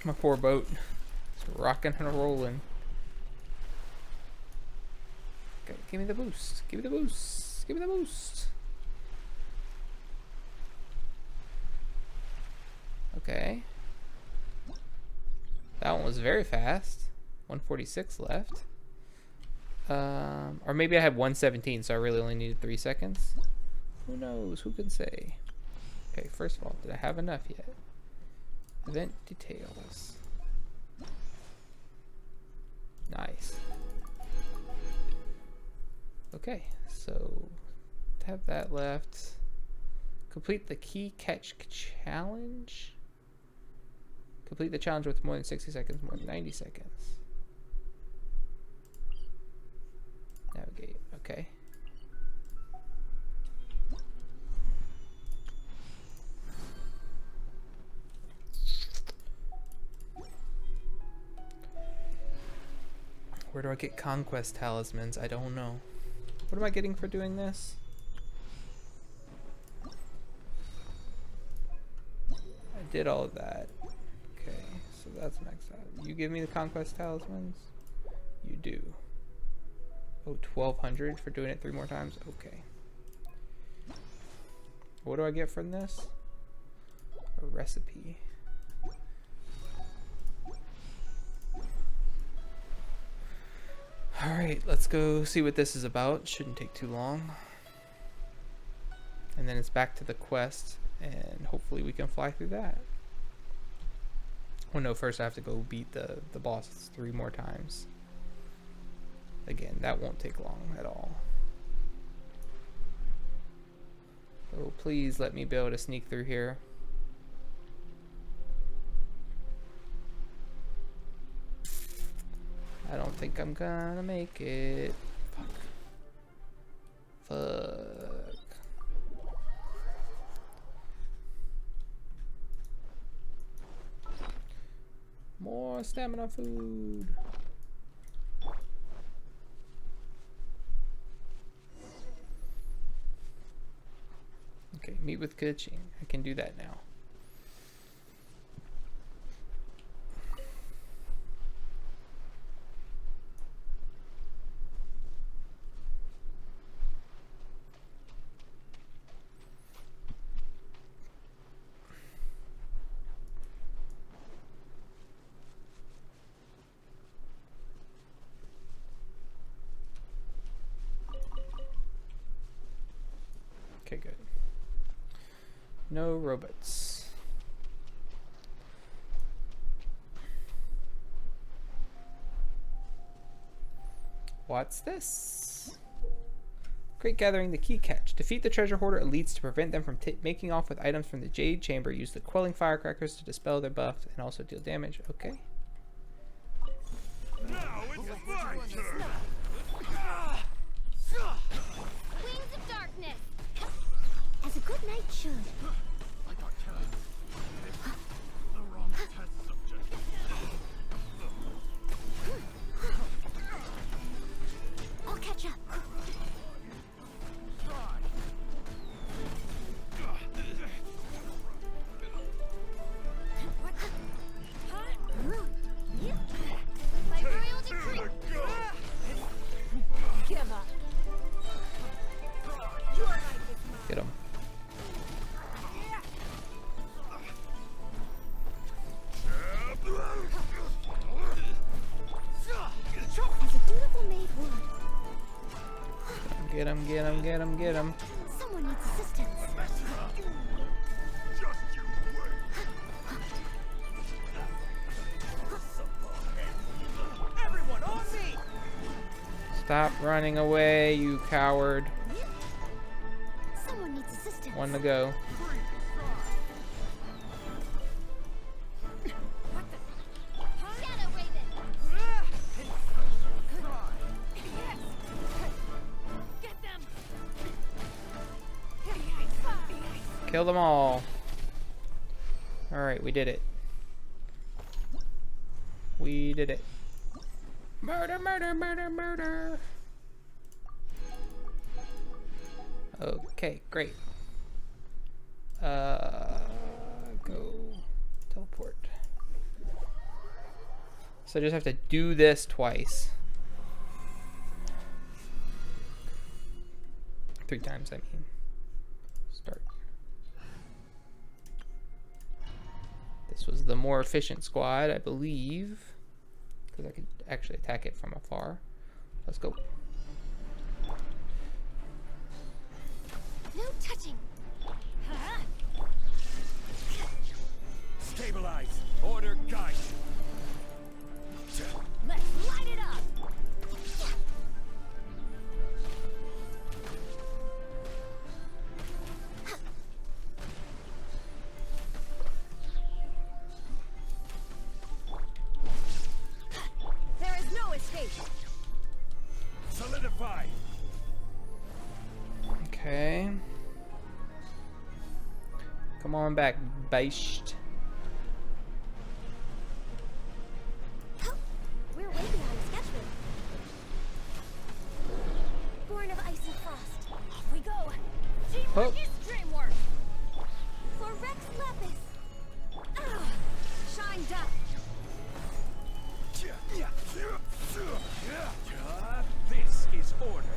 My poor boat. It's rocking and rolling. Okay, give me the boost. Give me the boost. Give me the boost. Okay. That one was very fast. 146 left. Or maybe I had 117, so I really only needed 3 seconds. Who knows? Who can say? Okay, first of all, did I have enough yet? Event details. Nice. Okay, so have that left. Complete the key catch challenge. Complete the challenge with more than 60 seconds, more than 90 seconds. Navigate, okay. Where do I get conquest talismans? I don't know. What am I getting for doing this? I did all of that. Okay, so that's maxed out. You give me the conquest talismans? You do. Oh, 1200 for doing it 3 more times? Okay. What do I get from this? A recipe. Alright, let's go see what this is about. Shouldn't take too long. And then it's back to the quest, and hopefully we can fly through that. Oh no, first I have to go beat the boss 3 more times. Again, that won't take long at all. Oh, please let me be able to sneak through here. I don't think I'm gonna make it. Fuck. More stamina food. Okay, meet with Keqing. I can do that now. Okay, good. No robots. What's this? Great gathering the key catch. Defeat the treasure hoarder elites to prevent them from making off with items from the Jade Chamber. Use the quelling firecrackers to dispel their buff and also deal damage. Okay. Now it's my turn. Wings of darkness. As a good knight should. I got killed. The wrong test subject. I'll catch up. My royal decree. Give up. Get him. As a dutiful maid would. Get him, get him, get him, get him. Someone needs assistance. Just you wait. Everyone on me! Stop running away, you coward. Someone needs assistance. One to go. Shadow Raven. Get them. Kill them all. Alright, we did it. We did it. Murder, murder, murder, murder. Okay, great. Go teleport. So I just have to do this twice. 3 times, I mean. Start. This was the more efficient squad, I believe, because I could actually attack it from afar. Let's go. No touching. Stabilize. Order guide. Let's light it up! There is no escape. Solidify. Okay. Come on back, beast. We're way behind schedule. Born of ice and frost. Off we go! Teamwork is dreamwork! For Rex Lapis. Shine down. This is order.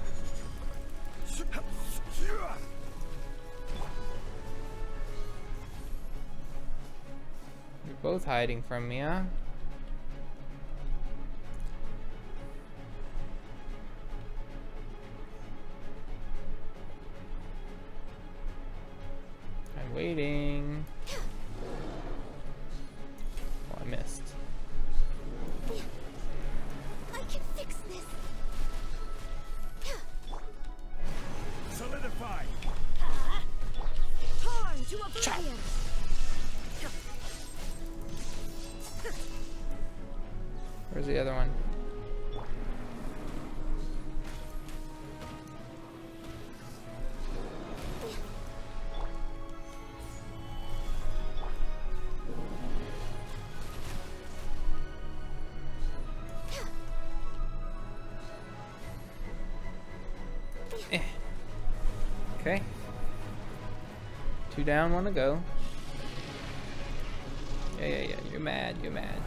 You're both hiding from me, huh? I'm waiting. Oh, I missed. I can fix this. Solidify. Torn to oblivion. Where's the other one? Okay. 2 down, 1 to go. Yeah. You're mad. You're mad.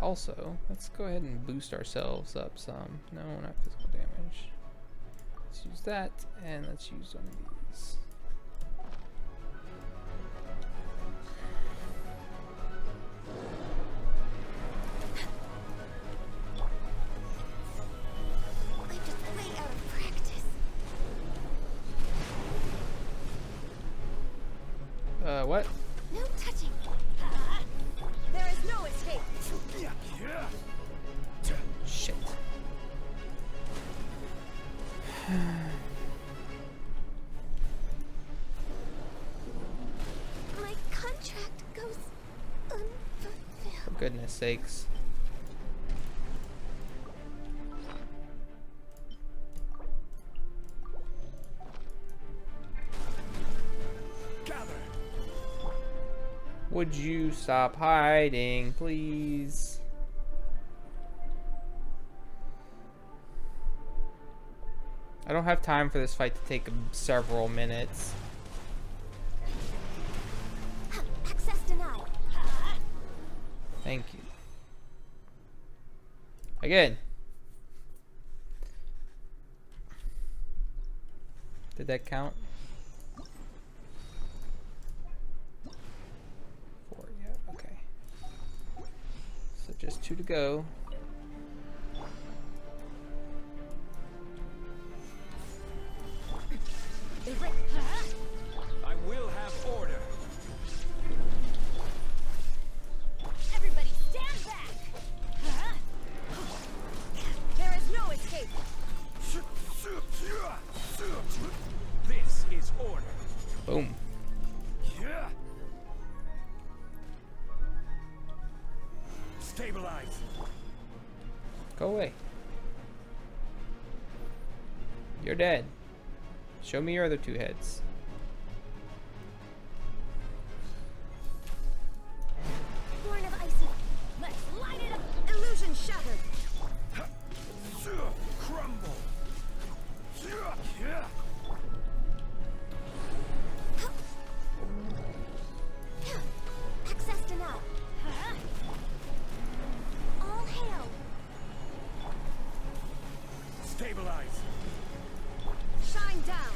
Also, let's go ahead and boost ourselves up some. No, not physical damage. Let's use that, and let's use one of these. I'm just way out of practice. What? No touching. There is no escape. Shit. My contract goes unfulfilled. For goodness sakes. Would you stop hiding, please? I don't have time for this fight to take several minutes. Access denied. Thank you. Again. Did that count? 4, yeah, okay. So just 2 to go. I will have order. Everybody stand back! There is no escape. This is order. Boom. Stabilize. Go away. You're dead. Show me your other 2 heads. Born of ice. Let's light it up! Illusion shattered. Crumble. Access denied. All hail. Stabilize. Shine down.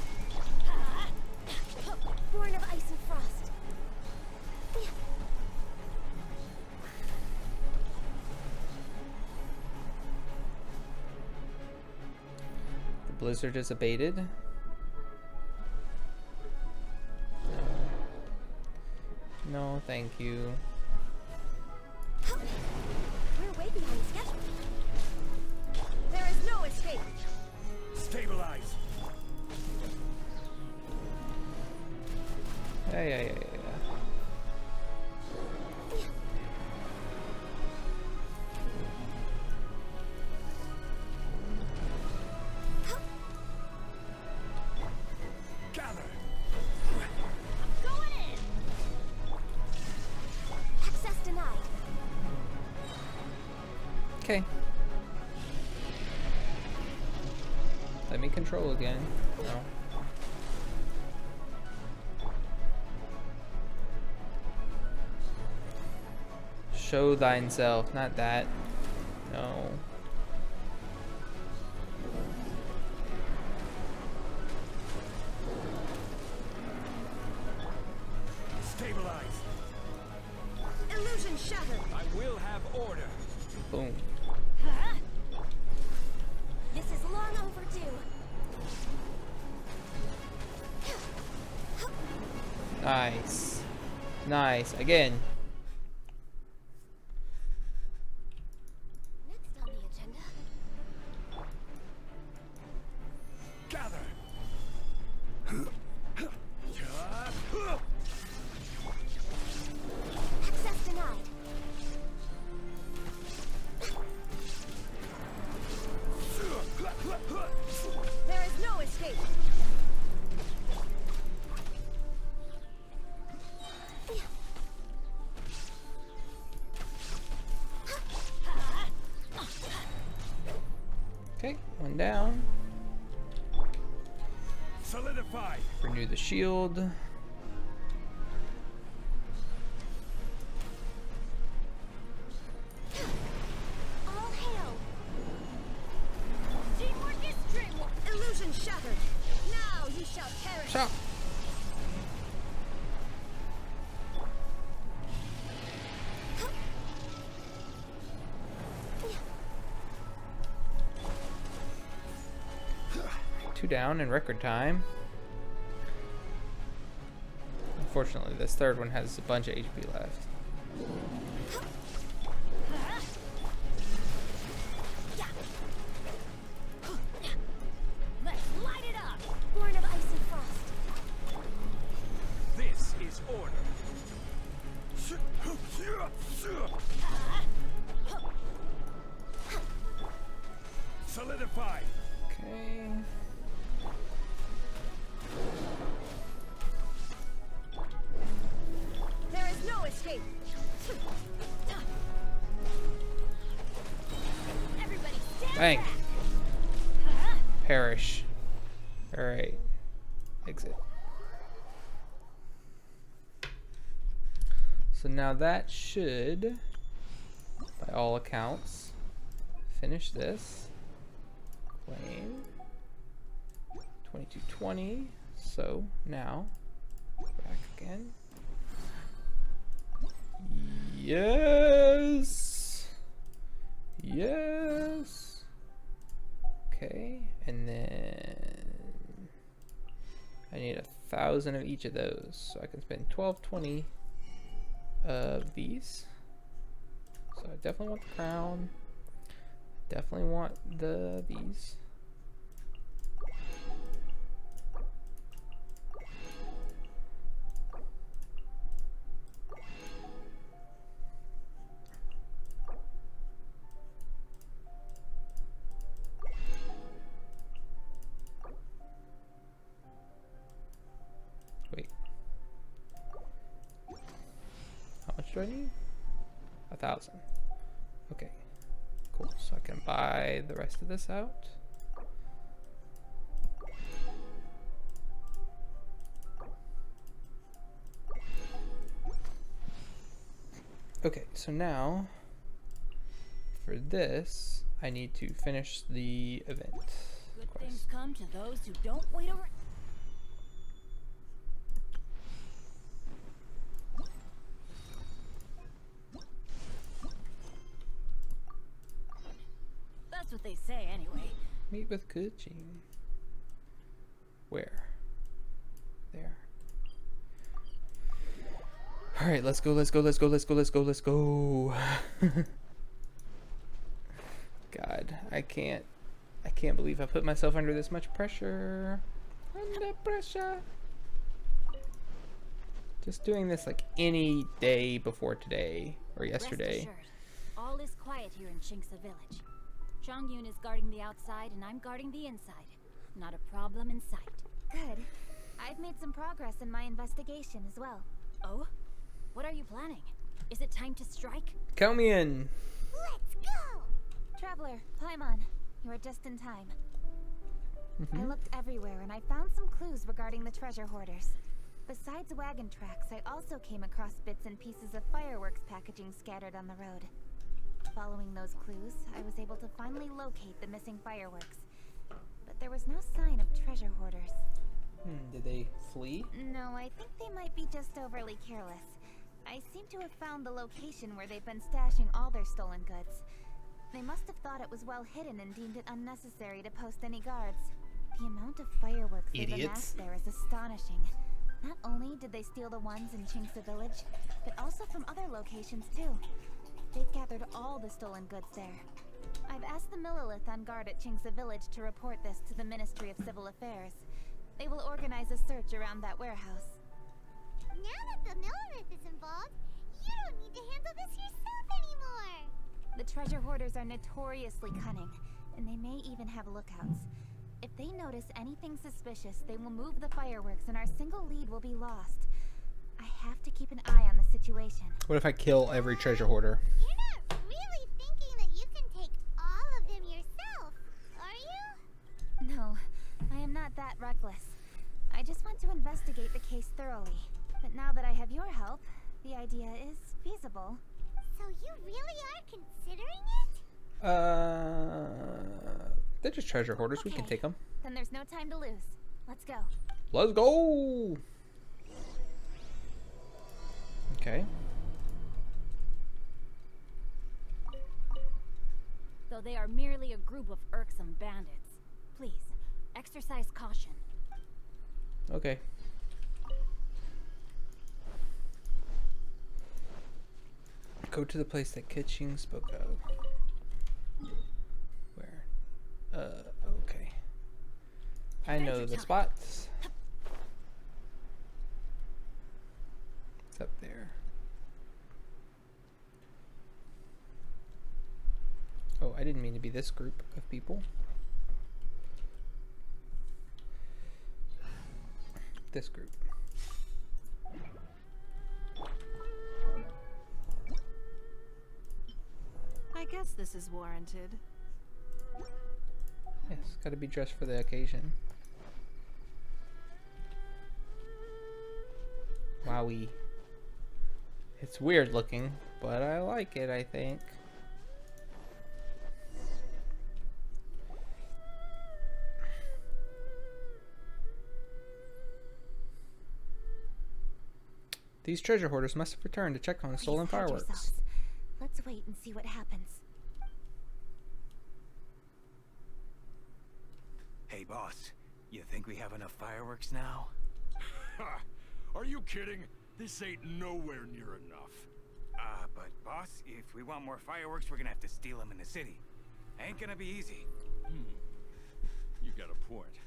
blizzard is abated. No, thank you. We're way behind schedule. There is no escape. Stabilize. Yeah. Gather. Going in. Access denied. Okay. Let me control again. No. Show thyself, not that. No. Stabilize. Illusion shattered. I will have order. Boom. Huh? This is long overdue. Nice. Nice. Again. Next on the agenda. Gather. Access denied. There is no escape. Okay, one down. Solidify. Renew the shield. All hail. Teamwork is dreamwork. Illusion shattered. Now you shall perish. Shot. Two down in record time. Unfortunately, this third one has a bunch of HP left. Let's light it up. Born of ice and frost. This is order. Solidify. Okay. There is no escape. Everybody stand Bang. back. Perish. Alright. Exit. So now that should, by all accounts, finish this. Claim. 2220. So now, back again. Yes! Yes! Okay, and then I need 1,000 of each of those, so I can spend 1220 of these. So I definitely want the crown. Definitely want these. Wait. How much do I need? 1,000. Okay. Cool. So I can buy the rest of this out. Okay, so now for this, I need to finish the event. Good things come to those who don't wait around. That's what they say anyway. Meet with Keqing. Where? There. Alright, let's go, let's go, let's go, let's go, let's go, let's go. God, I can't believe I put myself under this much pressure. Under pressure. Just doing this like any day before today or yesterday. Rest assured, all is quiet here in Qingce Village. Chongyun is guarding the outside and I'm guarding the inside. Not a problem in sight. Good. I've made some progress in my investigation as well. Oh? What are you planning? Is it time to strike? Count me in. Let's go! Traveler, climb on. You are just in time. I looked everywhere and I found some clues regarding the treasure hoarders. Besides wagon tracks, I also came across bits and pieces of fireworks packaging scattered on the road. Following those clues, I was able to finally locate the missing fireworks. But there was no sign of treasure hoarders. Did they flee? No, I think they might be just overly careless. I seem to have found the location where they've been stashing all their stolen goods. They must have thought it was well hidden and deemed it unnecessary to post any guards. The amount of fireworks they've amassed there is astonishing. Not only did they steal the ones in Qingce Village, but also from other locations too. They've gathered all the stolen goods there. I've asked the Millilith on guard at Qingce Village to report this to the Ministry of Civil Affairs. They will organize a search around that warehouse. Now that the Millilith is involved, you don't need to handle this yourself anymore! The treasure hoarders are notoriously cunning, and they may even have lookouts. If they notice anything suspicious, they will move the fireworks and our single lead will be lost. I have to keep an eye on the situation. What if I kill every treasure hoarder? You're not really thinking that you can take all of them yourself, are you? No, I am not that reckless. I just want to investigate the case thoroughly. But now that I have your help, the idea is feasible. So you really are considering it? They're just treasure hoarders. We can take them. Then there's no time to lose. Let's go. Let's go! Okay. Though they are merely a group of irksome bandits, please, exercise caution. Okay. Go to the place that Keqing spoke of. Where? Okay. I know the spots. It's up there. Oh, I didn't mean to be this group of people. This group. I guess this is warranted. Yes, gotta be dressed for the occasion. Wowie. It's weird looking, but I like it, I think. These treasure hoarders must have returned to check on the stolen fireworks. Let's wait and see what happens. Hey, boss. You think we have enough fireworks now? Ha! Are you kidding? This ain't nowhere near enough. But boss, if we want more fireworks, we're gonna have to steal them in the city. Ain't gonna be easy. You got a point.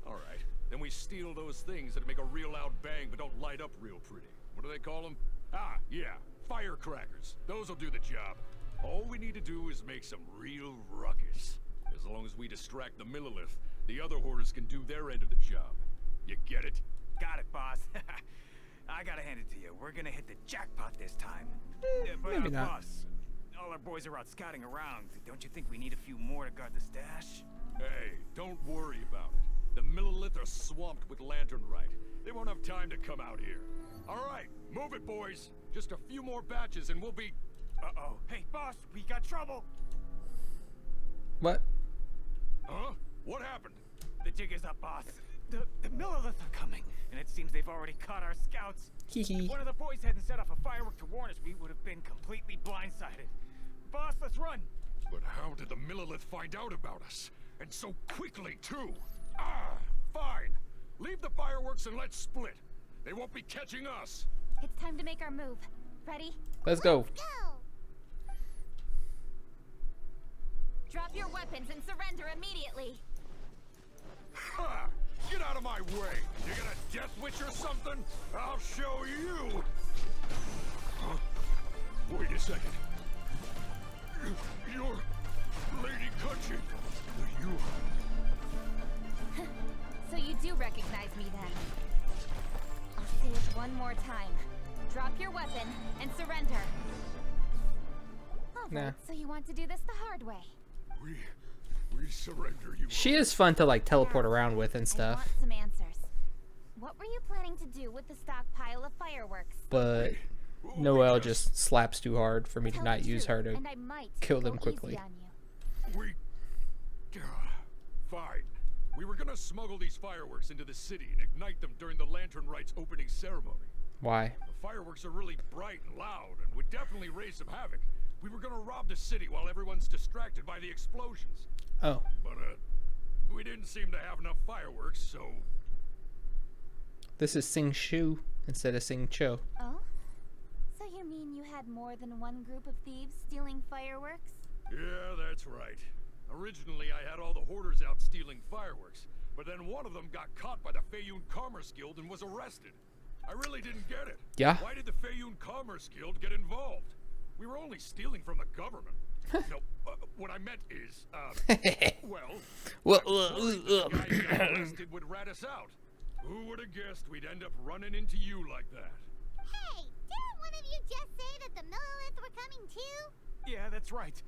Alright, then we steal those things that make a real loud bang but don't light up real pretty. What do they call them? Ah, yeah, firecrackers. Those'll do the job. All we need to do is make some real ruckus. As long as we distract the Millilith, the other hoarders can do their end of the job. You get it? Got it, boss. I gotta hand it to you. We're gonna hit the jackpot this time. But maybe not. Boss, all our boys are out scouting around. Don't you think we need a few more to guard the stash? Hey, don't worry about it. The Millilith are swamped with Lantern Rite. They won't have time to come out here. Alright, move it, boys. Just a few more batches and we'll be... Uh-oh. Hey, boss, we got trouble. What? Huh? What happened? The jig is up, boss. The Millilith are coming, and it seems they've already caught our scouts. One of the boys hadn't set off a firework to warn us. We would have been completely blindsided. Boss, let's run. But how did the Millilith find out about us? And so quickly, too? Ah, fine. leave the fireworks and let's split. They won't be catching us. It's time to make our move. Ready? Let's go. Drop your weapons and surrender immediately. Ha! Get out of my way! You got a death witch or something? I'll show you! Huh? Wait a second. You're Lady Keqing. You... So you do recognize me then? I'll say it one more time. Drop your weapon and surrender. Oh, Nah. so you want to do this the hard way? We surrender you. She is fun to like teleport around with and I stuff, want some answers. What were you planning to do with the stockpile of fireworks? but Noelle just slaps too hard for me to not use her to and I might kill them go quickly. easy on you. We... Fine. We were gonna smuggle these fireworks into the city and ignite them during the Lantern Rite's opening ceremony. Why? The fireworks are really bright and loud and would definitely raise some havoc. We were gonna rob the city while everyone's distracted by the explosions. Oh. But, we didn't seem to have enough fireworks, so... This is Sing Shu instead of Sing Cho. Oh? So you mean you had more than one group of thieves stealing fireworks? Yeah, that's right. Originally, I had all the hoarders out stealing fireworks, but then one of them got caught by the Feiyun Commerce Guild and was arrested. I really didn't get it. Yeah? Why did the Feiyun Commerce Guild get involved? We were only stealing from the government. No, what I meant is, well, the guy who got arrested would rat us out. Who would have guessed we'd end up running into you like that? Hey, didn't one of you just say that the Millilith were coming too? Yeah, that's right.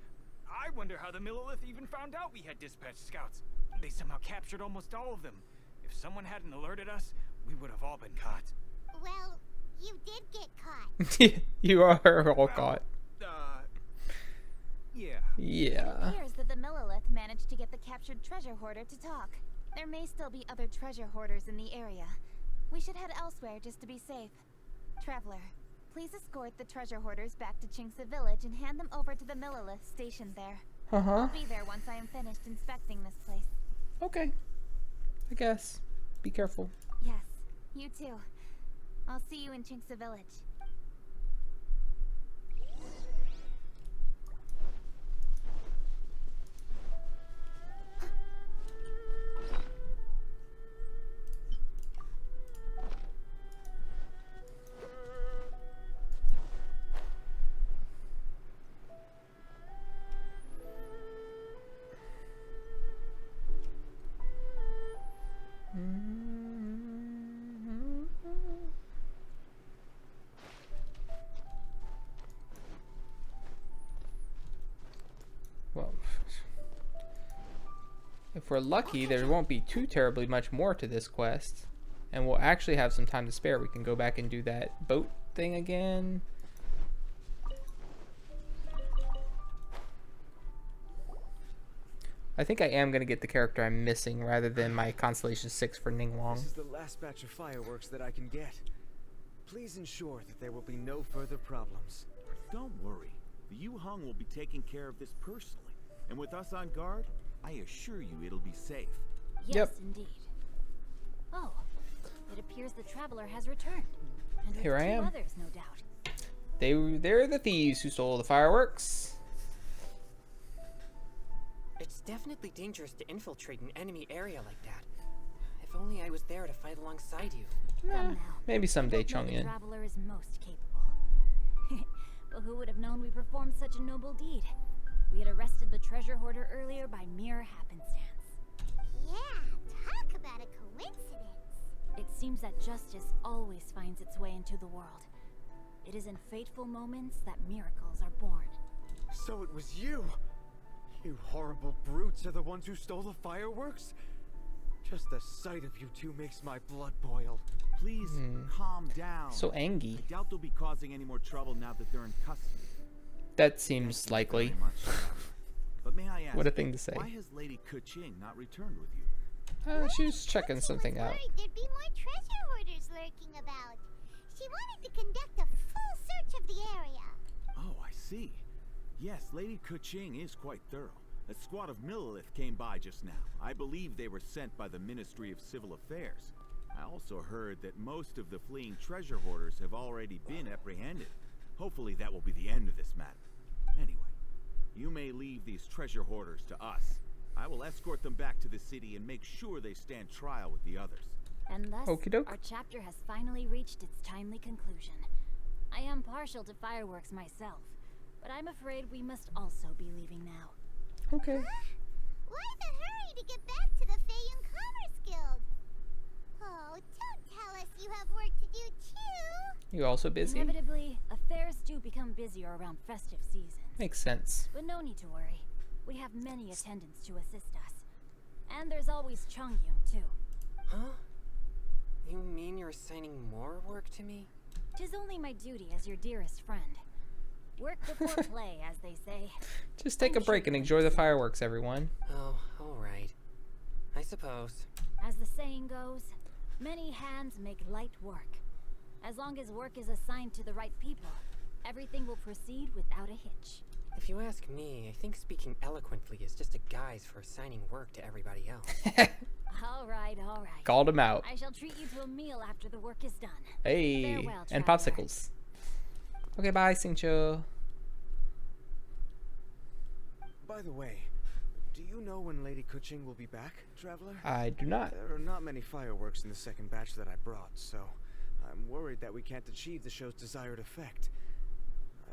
I wonder how the Millilith even found out we had dispatched scouts. They somehow captured almost all of them. If someone hadn't alerted us, we would have all been caught. Well, you did get caught. You are all caught. Yeah. Yeah. It appears that the Millilith managed to get the captured treasure hoarder to talk. There may still be other treasure hoarders in the area. We should head elsewhere just to be safe. Traveler, please escort the treasure hoarders back to Qingce Village and hand them over to the Millilith stationed there. I'll be there once I am finished inspecting this place. Okay. I guess. Be careful. Yes, you too. I'll see you in Qingce Village. Well, if we're lucky, there won't be too terribly much more to this quest. And we'll actually have some time to spare. We can go back and do that boat thing again. I think I am going to get the character I'm missing rather than my Constellation 6 for Ninglong. This is the last batch of fireworks that I can get. Please ensure that there will be no further problems. Don't worry. The Yu Hong will be taking care of this personally. And with us on guard, I assure you it'll be safe. Yes, indeed. Oh, it appears the traveler has returned. And with Here I am. two others, no doubt. They're the thieves who stole the fireworks. It's definitely dangerous to infiltrate an enemy area like that. If only I was there to fight alongside you. Come now. Maybe someday, I don't know the Chongyun. traveler is most capable. But who would have known we performed such a noble deed? We had arrested the treasure hoarder earlier by mere happenstance. Yeah, talk about a coincidence. It seems that justice always finds its way into the world. It is in fateful moments that miracles are born. So it was you! You horrible brutes are the ones who stole the fireworks? Just the sight of you two makes my blood boil. Please calm down. So angry. I doubt they'll be causing any more trouble now that they're in custody. That seems likely. But may I ask, What a thing to say. Why has Lady Keqing not returned with you? She's checking something out. Worried there'd be more treasure hoarders lurking about. She wanted to conduct a full search of the area. Oh, I see. Yes, Lady Keqing is quite thorough. A squad of Millilith came by just now. I believe they were sent by the Ministry of Civil Affairs. I also heard that most of the fleeing treasure hoarders have already been apprehended. Hopefully that will be the end of this matter. Anyway, you may leave these treasure hoarders to us. I will escort them back to the city and make sure they stand trial with the others. And thus, Okie doke. our chapter has finally reached its timely conclusion. I am partial to fireworks myself, but I'm afraid we must also be leaving now. Okay. Why the hurry to get back to the Feiyun Commerce Guild? Oh, don't tell us you have work to do too. You also busy? Inevitably, affairs do become busier around festive season. Makes sense. But no need to worry. We have many attendants to assist us. And there's always Chongyun, too. Huh? You mean you're assigning more work to me? 'Tis only my duty as your dearest friend. Work before play, as they say. Just take a break and enjoy the fireworks, everyone. Oh, alright. I suppose. As the saying goes, many hands make light work. As long as work is assigned to the right people, everything will proceed without a hitch. If you ask me, I think speaking eloquently is just a guise for assigning work to everybody else. All right, all right. Called him out. I shall treat you to a meal after the work is done. Hey, Farewell, and traveler. popsicles. Okay, bye, Xingqiu. By the way, do you know when Lady Keqing will be back, Traveler? I do not. There are not many fireworks in the second batch that I brought, so I'm worried that we can't achieve the show's desired effect.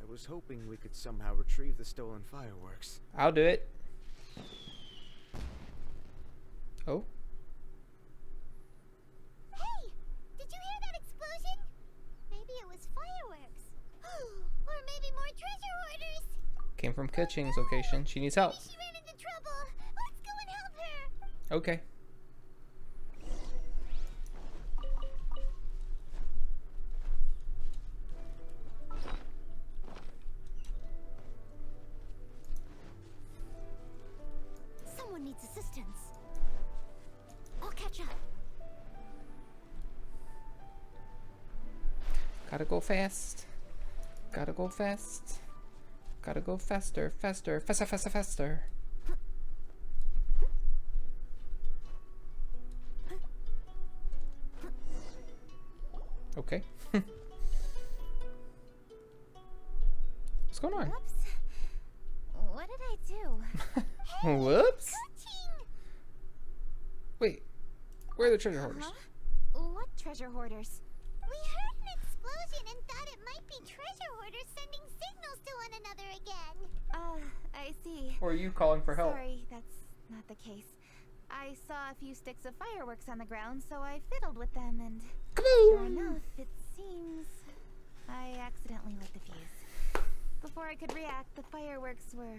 I was hoping we could somehow retrieve the stolen fireworks. I'll do it. Oh. Hey, did you hear that explosion? Maybe it was fireworks. Or maybe more treasure hoarders. Came from Keqing's location. She needs help. Maybe she ran into trouble. Let's go and help her. Okay. Someone needs assistance. I'll catch up. Gotta go fast. Gotta go fast. Gotta go faster, faster, faster, faster, faster. Okay. What's going on? Whoops. What did I do? Whoops. Wait, where are the treasure hoarders? What treasure hoarders? We heard an explosion and thought it might be treasure hoarders sending signals to one another again. I see. Or are you calling for help? Sorry, that's not the case. I saw a few sticks of fireworks on the ground, so I fiddled with them and... Sure enough, it seems... I accidentally lit the fuse. Before I could react, the fireworks were...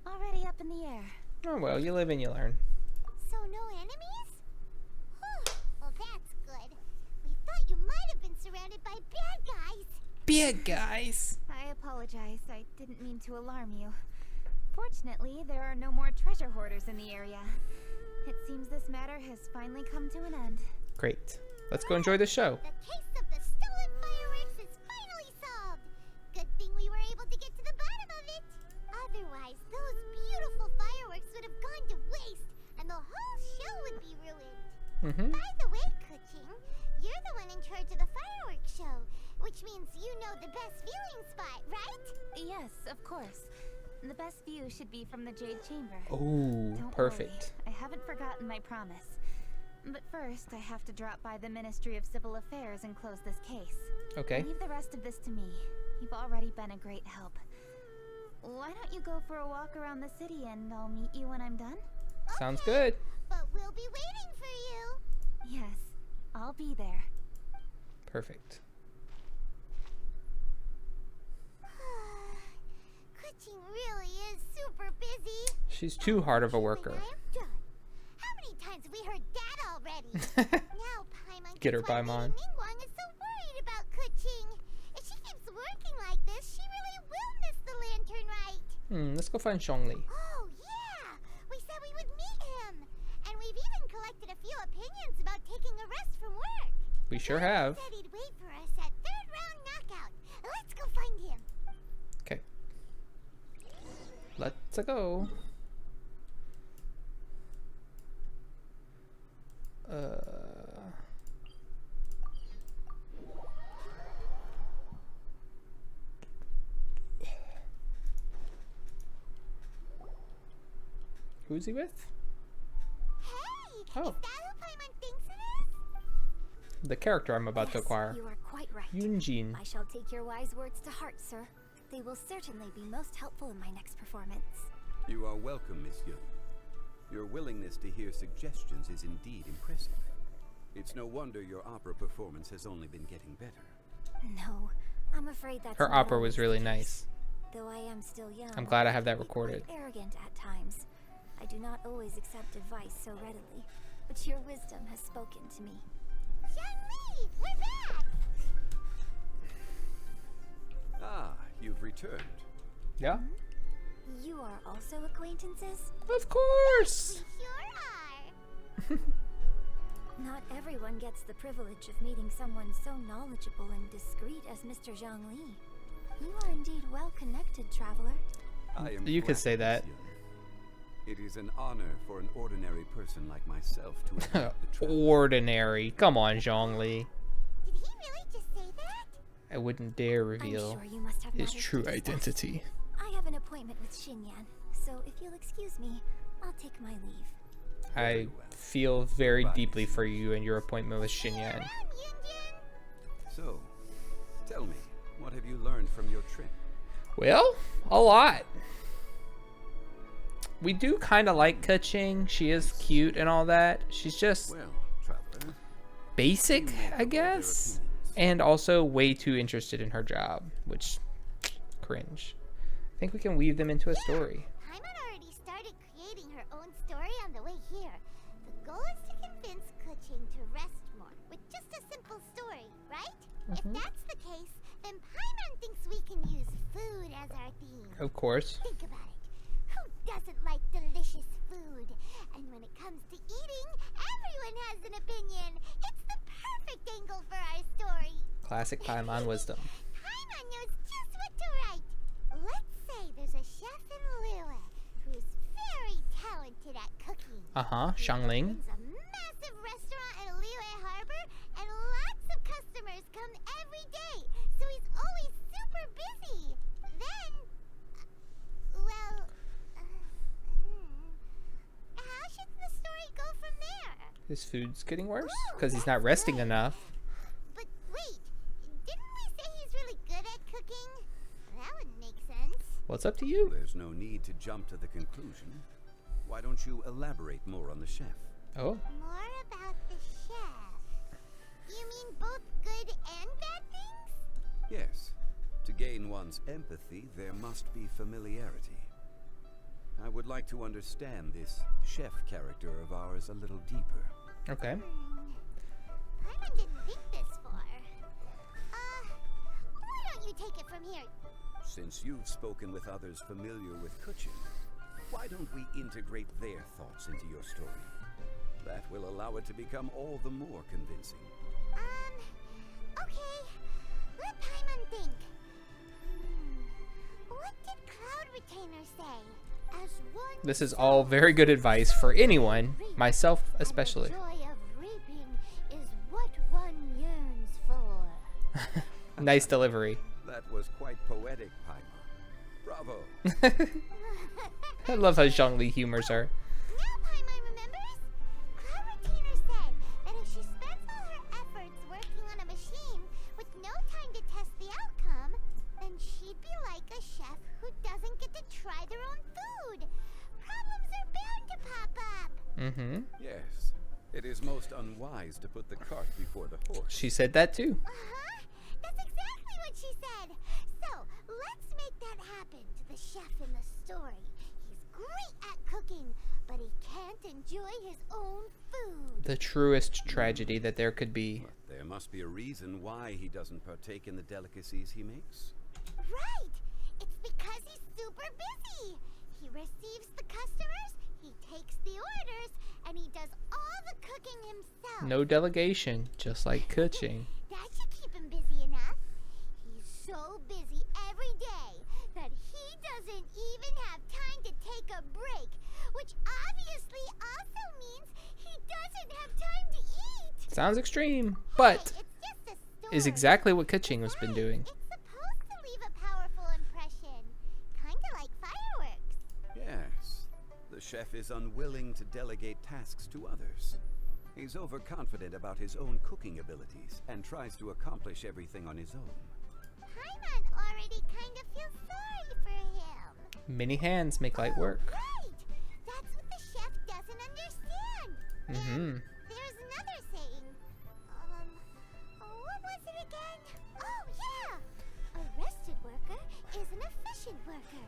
already up in the air. Oh well, you live and you learn. So no enemies? Whew. Well, that's good. We thought you might have been surrounded by bad guys. Bad guys. I apologize. I didn't mean to alarm you. Fortunately, there are no more treasure hoarders in the area. It seems this matter has finally come to an end. Great. Let's go enjoy the show. The case of the stolen fireworks is finally solved. Good thing we were able to get to the bottom of it. Otherwise, those beautiful fireworks would have gone to waste, and the whole show would be ruined. By the way, Keqing, you're the one in charge of the fireworks show, which means you know the best viewing spot, right? Yes, of course. The best view should be from the Jade Chamber. Oh, Don't perfect. worry, I haven't forgotten my promise. But first, I have to drop by the Ministry of Civil Affairs and close this case. Okay. Leave the rest of this to me. You've already been a great help. Why don't you go for a walk around the city and I'll meet you when I'm done? Sounds good. But we'll be waiting for you. Yes, I'll be there. Perfect. Keqing really is super busy. She's too hard of a worker. I'm done. How many times have we heard that already? Now Paimon Get her, can tell Paimon. Lady Ningguang is so worried about Keqing. If she keeps working like this, she really will miss the Lantern Rite. Let's go find Zhongli. Oh, yeah! We said we would meet him. And we've even collected a few opinions about taking a rest from work. We sure have. He said he'd wait for us at third round knockout. Let's go find him. Okay. Let's go. Who's he with? Hey, Oh. is that who Paimon thinks it is? The character I'm about to Yes, acquire. you are quite right. Yunjin. I shall take your wise words to heart, sir. They will certainly be most helpful in my next performance. You are welcome, Miss Yun. Your willingness to hear suggestions is indeed impressive. It's no wonder your opera performance has only been getting better. No, I'm afraid that's Her not opera was always really the case. nice. Though I am still young, I'm glad I have that can be quite recorded. arrogant at times. I do not always accept advice so readily, but your wisdom has spoken to me. Xiangli, we're back! Ah, you've returned. Yeah? You are also acquaintances? Of course! We sure are! Not everyone gets the privilege of meeting someone so knowledgeable and discreet as Mr. Zhangli. You are indeed well connected, traveler. I am You could flattered, say that. Miss Yun. It is an honor for an ordinary person like myself to accept the travel. Ordinary. Come on, Zhongli. Did he really just say that? I wouldn't dare reveal I'm sure you must have his matters to true discuss. identity. I have an appointment with Xinyan, so if you'll excuse me, I'll take my leave. I feel very deeply for you and your appointment with Xinyan. So, tell me, what have you learned from your trip? Well, a lot. We do kind of like Keqing. She is cute and all that. She's just Well, traveler, basic, I guess. And also way too interested in her job, which cringe. I think we can weave them into a story. Paimon already started creating her own story on the way here. The goal is to convince Keqing to rest more with just a simple story, right? If that's the case, then Paimon thinks we can use food as our theme. Of course. Think about it. Who doesn't like delicious food? And when it comes to eating, everyone has an opinion. It's the perfect angle for our story. Classic Paimon wisdom. Paimon knows just what to write. Let's say there's a chef in Liyue who's very talented at cooking. Shangling. He runs a massive restaurant in Liyue Harbor, and lots of customers come every day, so he's always super busy. Then, how should the story go from there? His food's getting worse because he's not resting enough. But wait, didn't we say he's really good at cooking? That wouldn't make sense. Well, it's up to you. There's no need to jump to the conclusion. Why don't you elaborate more on the chef? Oh. More about the chef. You mean both good and bad things? Yes. To gain one's empathy, there must be familiarity. I would like to understand this chef character of ours a little deeper. Okay. Paimon didn't think this far. Why don't you take it from here? Since you've spoken with others familiar with Keqing, why don't we integrate their thoughts into your story? That will allow it to become all the more convincing. Okay. Let Paimon think. What did Cloud Retainer say? As one This is all very good advice for anyone, myself especially. joy of reaping is what one yearns for. Nice delivery. That was quite poetic, Paimon. Bravo. I love how Zhongli humors her. Now Paimon remembers. Cloud Retainer said that if she spends all her efforts working on a machine with no time to test the outcome, then she'd be like a chef who doesn't get to try their own food. Problems are bound to pop up. Yes. It is most unwise to put the cart before the horse. She said that too. That's exactly what she said. So, let's make that happen to the chef in the story. He's great at cooking, but he can't enjoy his own food. The truest tragedy that there could be. There must be a reason why he doesn't partake in the delicacies he makes. Right! It's because he's super busy. He receives the customers, he takes the orders, and he does all the cooking himself. No delegation, just like Keqing. That should keep him busy enough. He's so busy every day that he doesn't even have time to take a break, which obviously also means he doesn't have time to eat. Sounds extreme, but is exactly what Keqing has been doing. It's supposed to leave a powerful impression, kind of like fireworks. Yes. The chef is unwilling to delegate tasks to others. He's overconfident about his own cooking abilities and tries to accomplish everything on his own. Paimon already kind of feels sorry for him. Many hands make light work. Right! That's what the chef doesn't understand. Mm-hmm. There's another saying. What was it again? Oh, yeah! A rested worker is an efficient worker.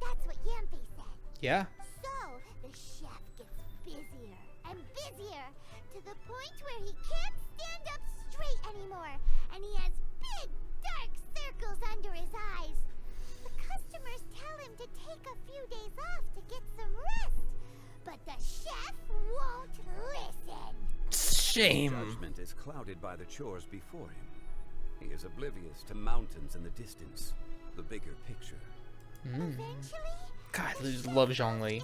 That's what Yampe said. Yeah. So, the chef gets busier and busier to the point where he can't stand up straight anymore, and he has big, dark circles under his eyes. The customers tell him to take a few days off to get some rest, but the chef won't listen. Shame. His judgment is clouded by the chores before him. He is oblivious to mountains in the distance, the bigger picture. Eventually, God, I just love Zhongli.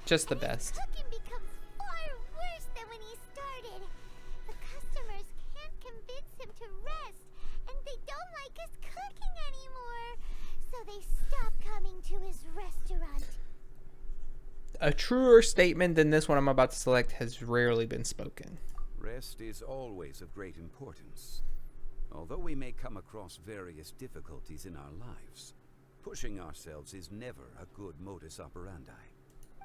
Just the best. cooking becomes far worse than when he started. The customers can't convince him to rest, and they don't like his cooking anymore. So they stop coming to his restaurant. A truer statement than this one I'm about to select has rarely been spoken. Rest is always of great importance. Although we may come across various difficulties in our lives, pushing ourselves is never a good modus operandi.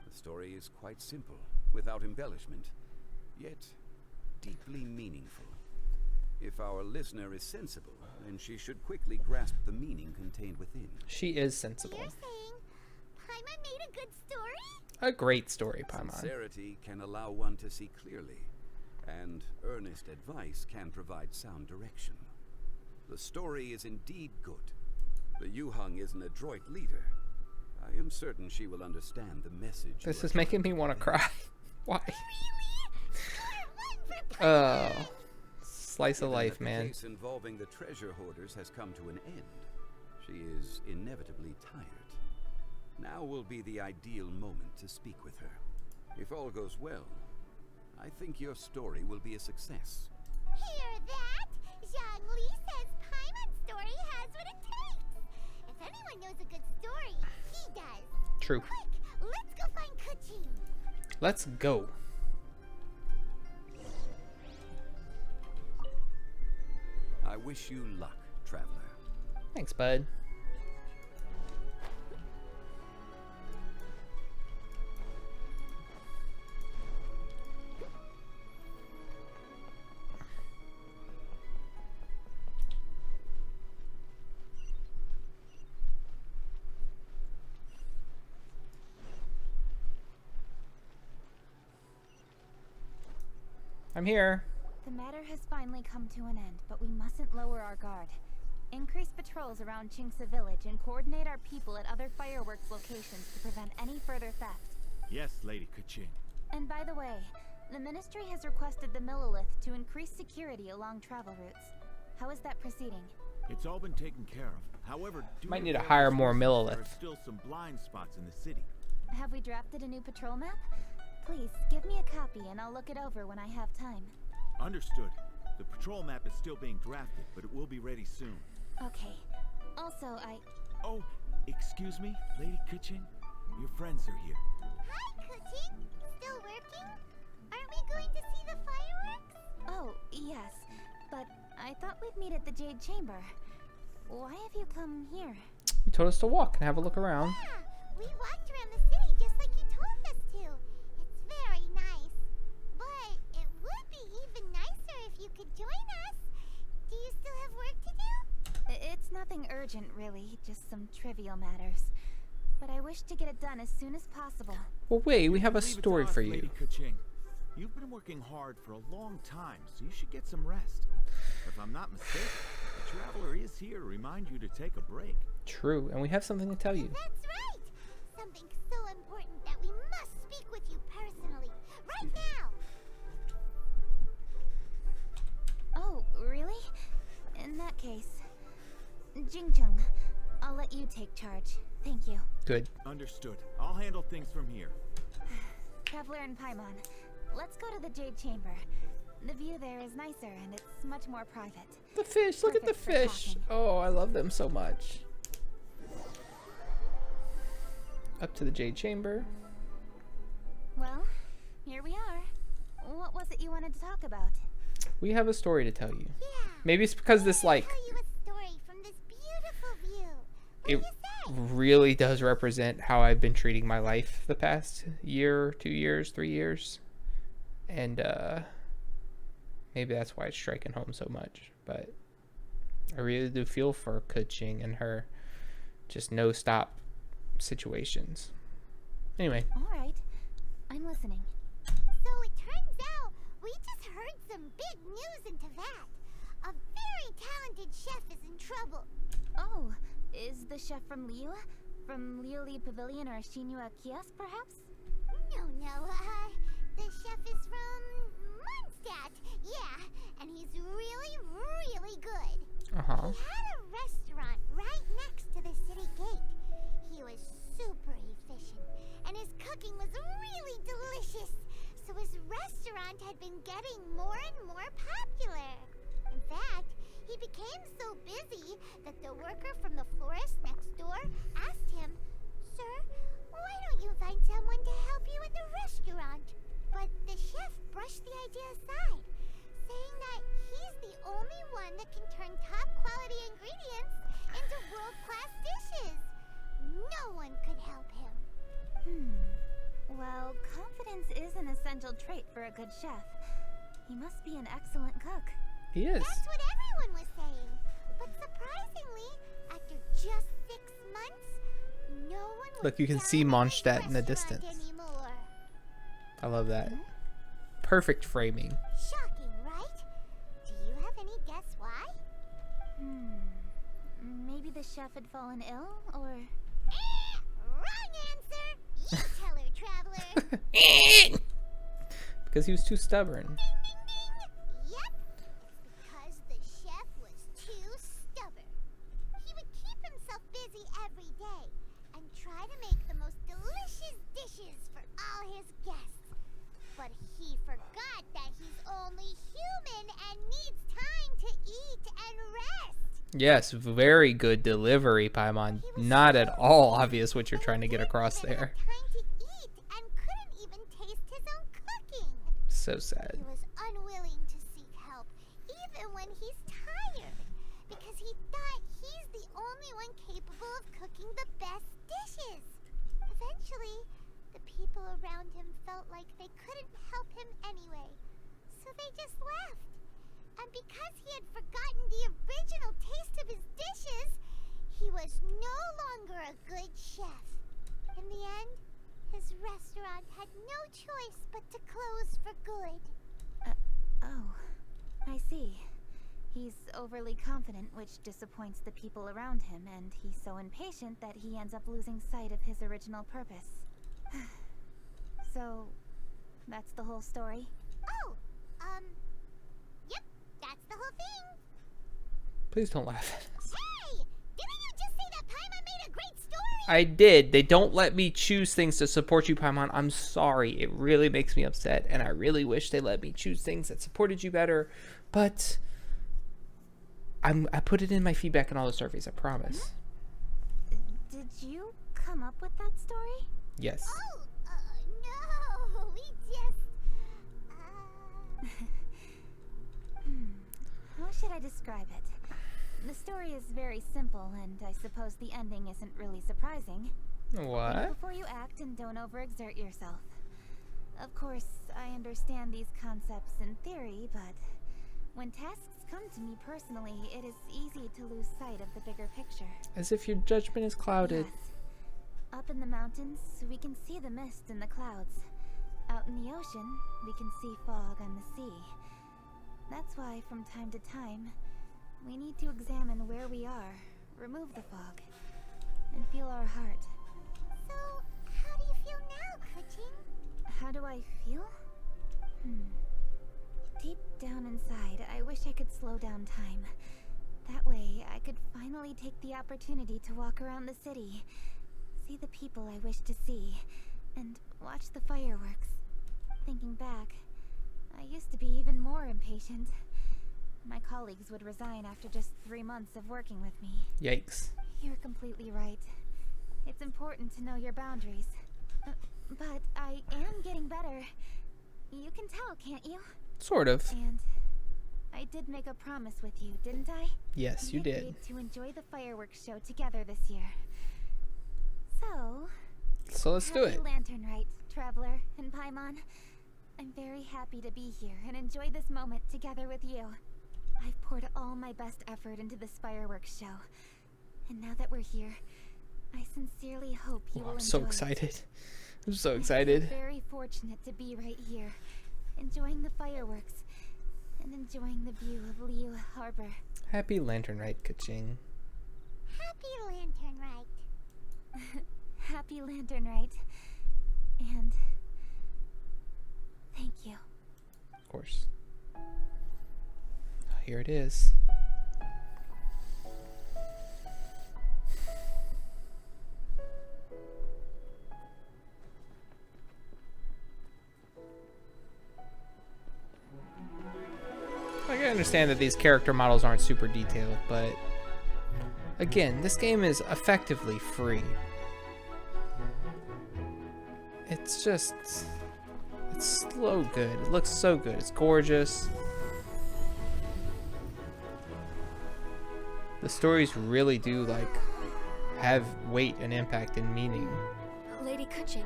The story is quite simple, without embellishment, yet deeply meaningful. If our listener is sensible, then she should quickly grasp the meaning contained within. She is sensible. You're saying Paimon made a good story? A great story, Paimon. Sincerity can allow one to see clearly, and earnest advice can provide sound direction. The story is indeed good. The Yuhang is an adroit leader. I am certain she will understand the message. This is making me want to cry. Why? Oh, slice of life, man. The case involving the treasure hoarders has come to an end. She is inevitably tired. Now will be the ideal moment to speak with her. If all goes well, I think your story will be a success. Hear that? Zhongli says Paimon's story has what it takes. If anyone knows a good story, he does. True. Quick, let's go find Keqing. Let's go. I wish you luck, traveler. Thanks, bud. I'm here. The matter has finally come to an end, but we mustn't lower our guard. Increase patrols around Qingce Village and coordinate our people at other fireworks locations to prevent any further theft. Yes, Lady Keqing. And by the way, the Ministry has requested the Millelith to increase security along travel routes. How is that proceeding? It's all been taken care of. However, might need to hire more there are Millelith. still some blind spots in the city. Have we drafted a new patrol map? Please, give me a copy and I'll look it over when I have time. Understood. The patrol map is still being drafted, but it will be ready soon. Okay. Also, Oh, excuse me, Lady Keqing? Your friends are here. Hi, Keqing. Still working? Aren't we going to see the fireworks? Oh, yes. But I thought we'd meet at the Jade Chamber. Why have you come here? You told us to walk and have a look around. Yeah, we walked around the city just like you told us to. It's very nice. But it would be even nicer if you could join us. Do you still have work to do? It's nothing urgent, really. Just some trivial matters. But I wish to get it done as soon as possible. Well, wait, we have a Leave it to story us, for you. Lady Keqing. You've been working hard for a long time, so you should get some rest. If I'm not mistaken, the traveler is here to remind you to take a break. True, and we have something to tell you. That's right. Something so important that we must speak with you personally. Right now. Oh, really? In that case, Jingcheng, I'll let you take charge. Thank you. Good. Understood. I'll handle things from here. Traveler and Paimon, let's go to the Jade Chamber. The view there is nicer and it's much more private. The fish, look at the fish. Oh, I love them so much. Up to the Jade Chamber. Well, here we are. What was it you wanted to talk about? We have a story to tell you. Yeah. Maybe it's because this, like, Tell you a story from this beautiful view. What it do you say? really does represent how I've been treating my life the past year, 2 years, 3 years. And maybe that's why it's striking home so much. But I really do feel for Keqing and her just no-stop situations. Anyway. All right. I'm listening. So it turns out we just heard some big news in Teyvat. A very talented chef is in trouble. Oh, is the chef from Liyue? From Liuli Pavilion or Shinua Kiosk, perhaps? No, the chef is from Mondstadt. Yeah, and he's really, really good. Uh-huh. He had a restaurant right next to the city gate. He was super efficient, and his cooking was really delicious. So his restaurant had been getting more and more popular. In fact, he became so busy that the worker from the florist next door asked him, "Sir, why don't you find someone to help you in the restaurant?" But the chef brushed the idea aside, saying that he's the only one that can turn top quality ingredients into world-class dishes. No one could help him. Well, confidence is an essential trait for a good chef. He must be an excellent cook. He is. That's what everyone was saying. But surprisingly, after just 6 months, no one was Look, you can see Mondstadt in the distance. anymore. I love that. Perfect framing. Shocking, right? Do you have any guess why? Maybe the chef had fallen ill, or... Wrong answer! You tell her, traveler. Because he was too stubborn. Yep, it's because the chef was too stubborn. He would keep himself busy every day and try to make the most delicious dishes for all his guests. But he forgot that he's only human and needs time to eat and rest. Yes, very good delivery, Paimon. Not at all obvious what you're trying to get across there. Trying to eat and couldn't even taste his own cooking. So sad. He was unwilling to seek help, even when he's tired, because he thought he's the only one capable of cooking the best dishes. Eventually, the people around him felt like they couldn't help him anyway, so they just left. And because he had forgotten the original taste of his dishes, he was no longer a good chef. In the end, his restaurant had no choice but to close for good. Oh, I see. He's overly confident, which disappoints the people around him, and he's so impatient that he ends up losing sight of his original purpose. So, that's the whole story? Oh, yep, that's the whole thing. Please don't laugh at us. Hey, didn't you just say that Paimon made a great story? I did. They don't let me choose things to support you, Paimon. I'm sorry. It really makes me upset, and I really wish they let me choose things that supported you better. But I put it in my feedback in all the surveys, I promise. Did you come up with that story? Yes. Oh, no, we just, How should I describe it? The story is very simple, and I suppose the ending isn't really surprising. What? Think before you act and don't overexert yourself. Of course, I understand these concepts in theory, but when tasks come to me personally, it is easy to lose sight of the bigger picture. As if your judgment is clouded. Yes. Up in the mountains, we can see the mist in the clouds. Out in the ocean, we can see fog on the sea. That's why, from time to time, we need to examine where we are, remove the fog, and feel our heart. So, how do you feel now, Keqing? How do I feel? Deep down inside, I wish I could slow down time. That way, I could finally take the opportunity to walk around the city, see the people I wish to see, and watch the fireworks. Thinking back, I used to be even more impatient. My colleagues would resign after just 3 months of working with me. Yikes. You're completely right. It's important to know your boundaries. but I am getting better. You can tell, can't you? Sort of. And I did make a promise with you, didn't I? Yes, you We did. agreed to enjoy the fireworks show together this year. So let's do it. Happy Lantern Rite, Traveler and Paimon. I'm very happy to be here and enjoy this moment together with you. I've poured all my best effort into this fireworks show. And now that we're here, I sincerely hope you will I'm enjoy so it. excited. I'm so excited. I'm very fortunate to be right here, enjoying the fireworks and enjoying the view of Liyue Harbor. Happy Lantern Rite, Keqing. Happy Lantern Rite. Happy Lantern Rite. And thank you. Of course. Here it is. Like, I understand that these character models aren't super detailed, but again, this game is effectively free. It's just, it's so good. It looks so good. It's gorgeous. The stories really do, like, have weight and impact and meaning. Lady Keqing,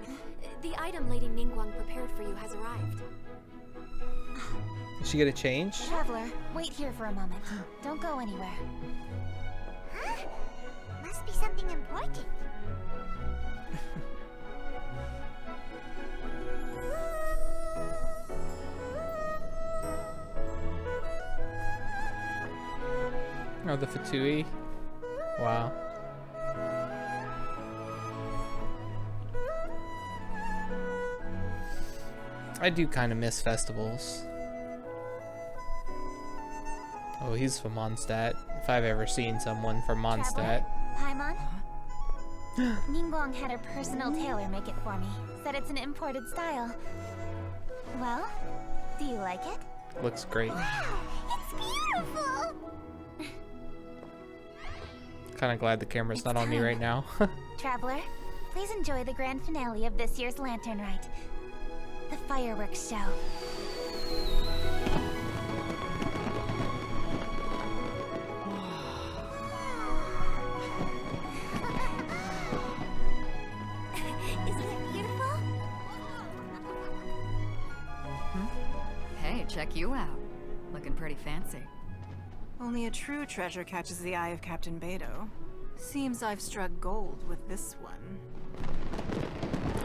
the item Lady Ningguang prepared for you has arrived. Did she get a change? Traveler, wait here for a moment. Don't go anywhere. Huh? Must be something important. Oh, the Fatui. Wow. I do kind of miss festivals. Oh, he's from Mondstadt. If I've ever seen someone from Mondstadt. Paimon? Ningguang had her personal tailor make it for me. Said it's an imported style. Well, do you like it? Looks great. It's beautiful. Kind of glad the camera's not on me right now. Traveler, please enjoy the grand finale of this year's Lantern Rite. The fireworks show. Isn't it beautiful? Hey, check you out. Looking pretty fancy. Only a true treasure catches the eye of Captain Beidou. Seems I've struck gold with this one.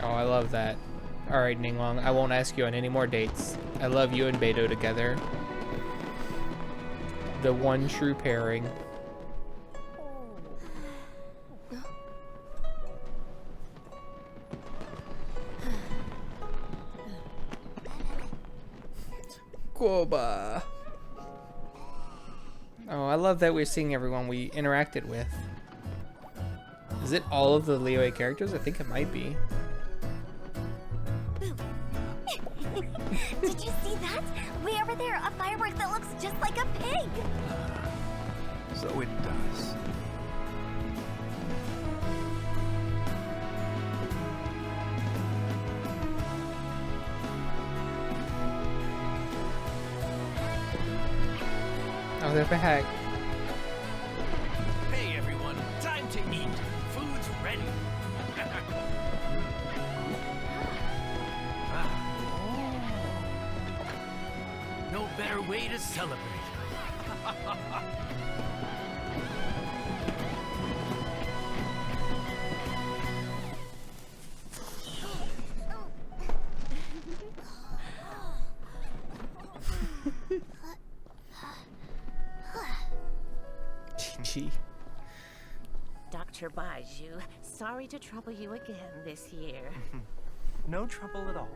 Oh, I love that. Alright, Ningguang, I won't ask you on any more dates. I love you and Beidou together. The one true pairing. Quoba. Oh, I love that we're seeing everyone we interacted with. Is it all of the Liyue characters? I think it might be. Did you see that? Way over there, a firework that looks just like a pig. So it does. Oh, they're back. Hey everyone, time to eat. Food's ready. No better way to celebrate. GG. Dr. Baiju, sorry to trouble you again this year. No trouble at all.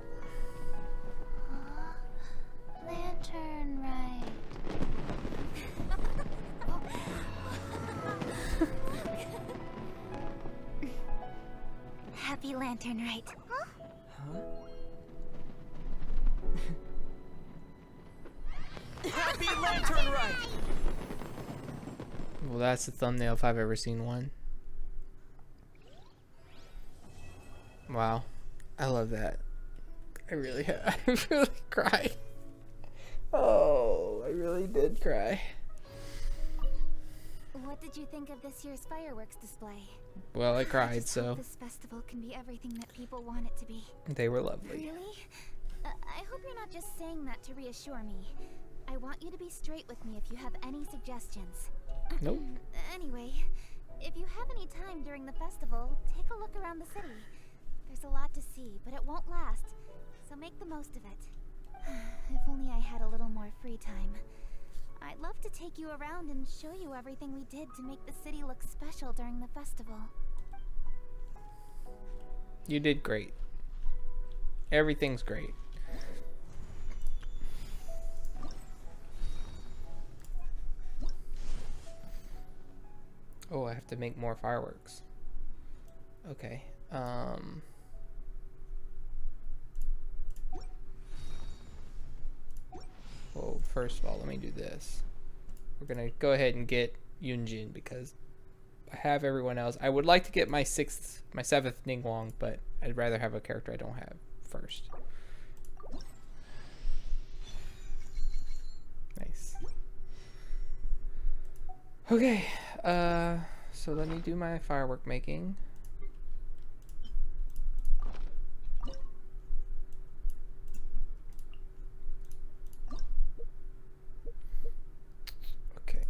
Lantern Rite. Happy Lantern Rite. Happy Lantern Rite! Well, that's the thumbnail if I've ever seen one. Wow. I love that. I really cried. Oh, I really did cry. What did you think of this year's fireworks display? Well, I I cried, just so hope this festival can be everything that people want it to be. they were lovely. Really? I hope you're not just saying that to reassure me. I want you to be straight with me if you have any suggestions. Nope. Anyway, if you have any time during the festival, take a look around the city. There's a lot to see, but it won't last, so make the most of it. If only I had a little more free time. I'd love to take you around and show you everything we did to make the city look special during the festival. You did great. Everything's great. Oh, I have to make more fireworks. Okay. Well, first of all, let me do this. We're gonna go ahead and get Yunjin because I have everyone else. I would like to get my 7th Ningguang, but I'd rather have a character I don't have first. Nice. Okay, so let me do my firework making. Okay,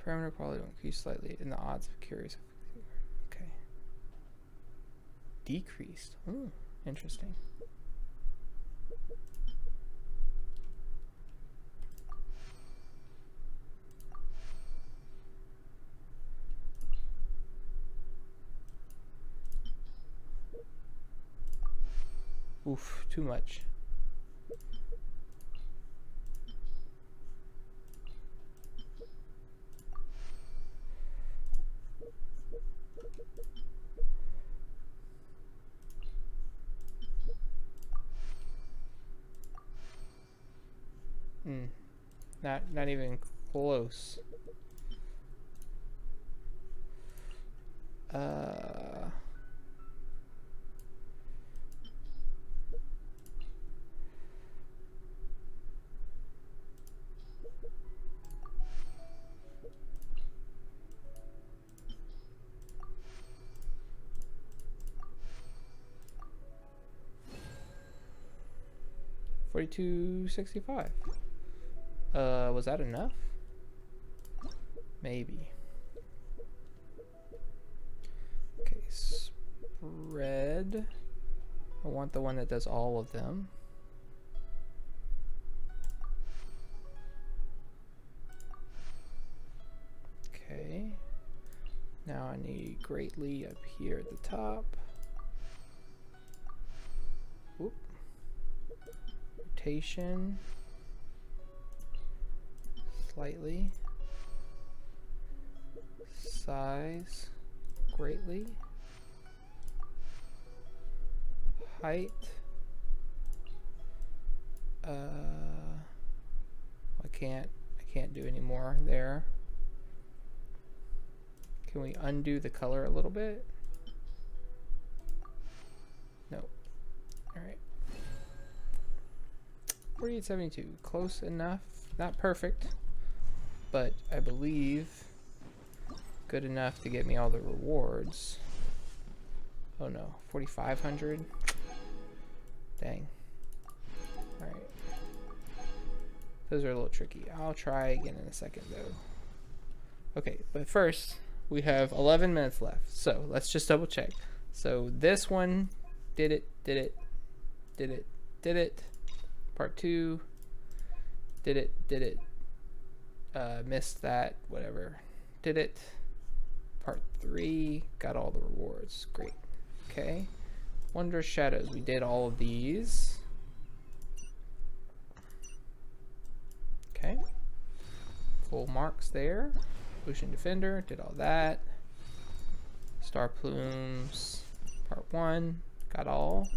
parameter quality will increase slightly in the odds of curious. Okay. Decreased. Ooh, interesting. Oof, too much. Not even close. $42.65. Was that enough? Maybe. Okay, spread. I want the one that does all of them. Okay. Now I need greatly up here at the top. Whoop. Rotation. Slightly. Size greatly. Height. I can't do any more there. Can we undo the color a little bit? No. Alright. 4872. Close enough. Not perfect, but I believe good enough to get me all the rewards. Oh no, 4,500. Dang. Alright. Those are a little tricky. I'll try again in a second though. Okay, but first we have 11 minutes left. So let's just double check. So this one did it. Part 2 did it. Missed that, whatever. Did it. Part 3 got all the rewards. Great. Okay. Wondrous Shadows. We did all of these. Okay. Full marks there. Oceanic Defender. Did all that. Star Plumes. Part 1. Got all.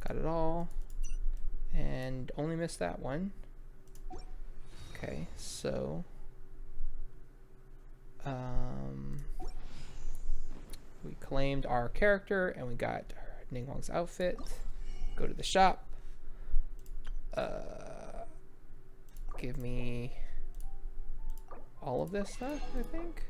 Got it all. And only missed that one. Okay, so We claimed our character and we got Ningguang's outfit. Go to the shop. Give me all of this stuff, I think.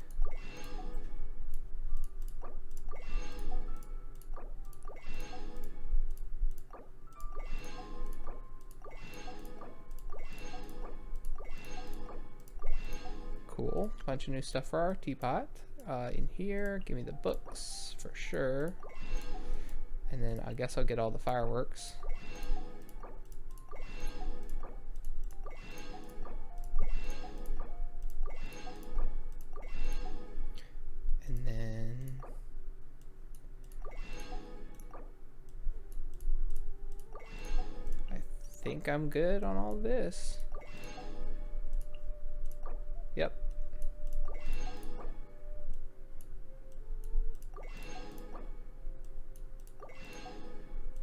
Cool. Bunch of new stuff for our teapot. In here, give me the books for sure. And then I guess I'll get all the fireworks. And then I think I'm good on all this. Yep.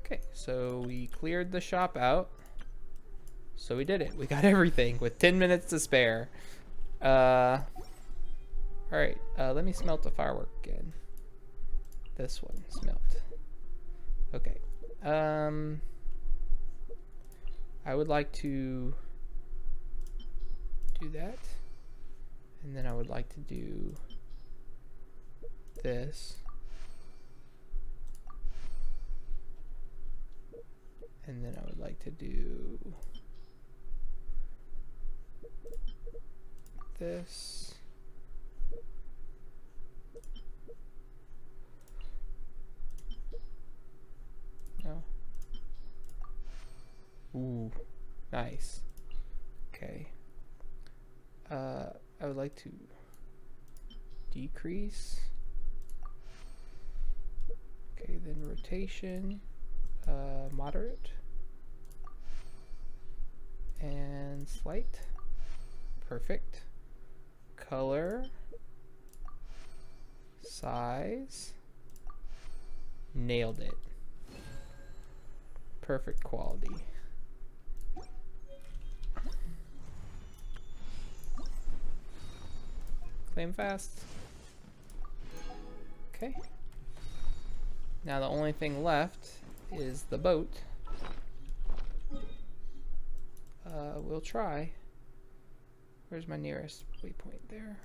Okay, so we cleared the shop out. So we did it. We got everything with 10 minutes to spare. Alright, let me smelt the firework again. This one, smelt. Okay. I would like to do that. And then I would like to do this. And then I would like to do this. No. Ooh, nice. Okay. I would like to decrease. Okay, then rotation, moderate. And slight. Perfect. Color. Size. Nailed it. Perfect quality. Claim fast. Okay. Now the only thing left is the boat. We'll try. Where's my nearest waypoint there?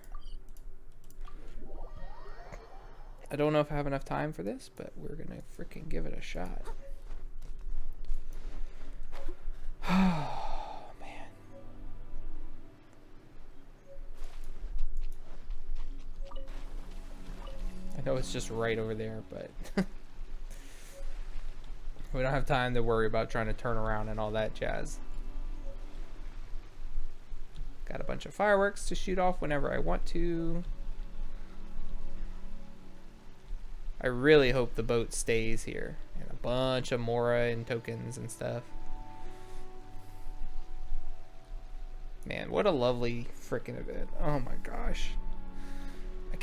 I don't know if I have enough time for this, but we're gonna freaking give it a shot. Oh, man. I know it's just right over there, but we don't have time to worry about trying to turn around and all that jazz. Got a bunch of fireworks to shoot off whenever I want to. I really hope the boat stays here. And a bunch of Mora and tokens and stuff. Man, what a lovely freaking event. Oh my gosh. I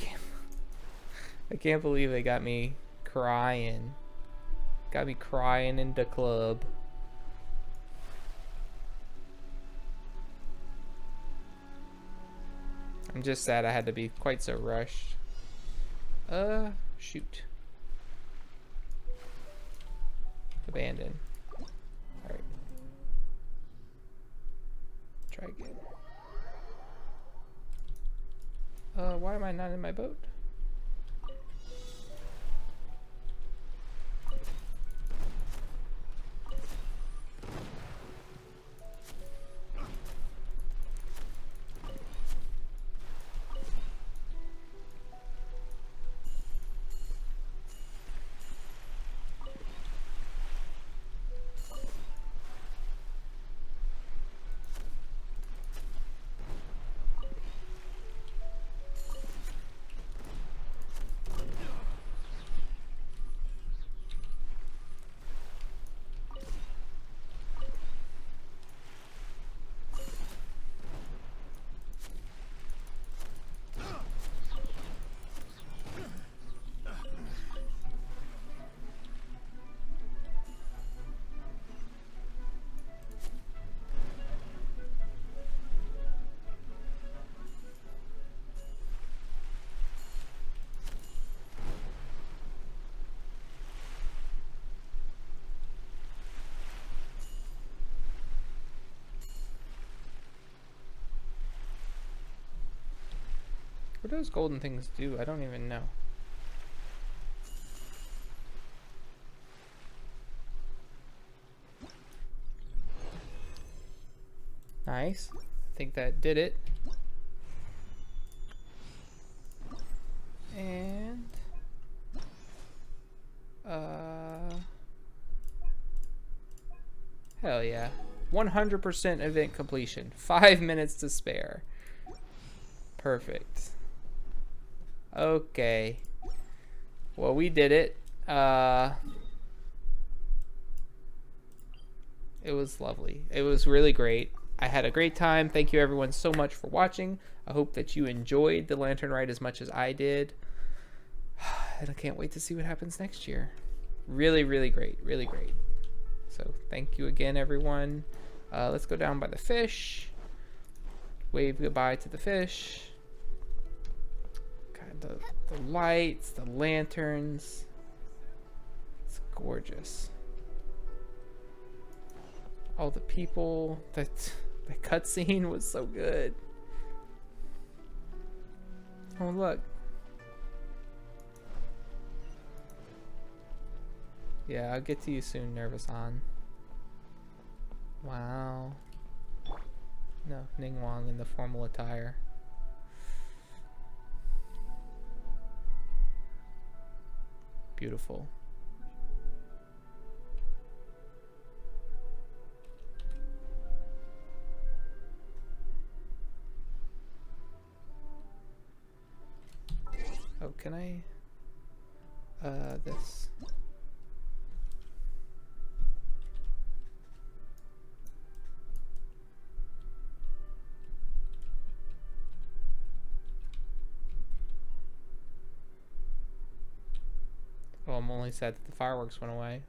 can't believe they got me crying. Got me crying in the club. I'm just sad I had to be quite so rushed. Shoot. Abandon. Alright. Try again. Why am I not in my boat? What do those golden things do? I don't even know. Nice. I think that did it. And hell yeah. 100% event completion. 5 minutes to spare. Perfect. Okay. Well, we did it. It was lovely. It was really great. I had a great time. Thank you everyone so much for watching. I hope that you enjoyed the Lantern Rite as much as I did. And I can't wait to see what happens next year. Really, really great. Really great. So thank you again, everyone. Let's go down by the fish. Wave goodbye to the fish. God, the lights, the lanterns. It's gorgeous. All the people. The cutscene was so good. Oh, look. Yeah, I'll get to you soon, Nervous On. Wow. No, Ningguang in the formal attire. Beautiful. Oh, can I? This. Oh, I'm only sad that the fireworks went away.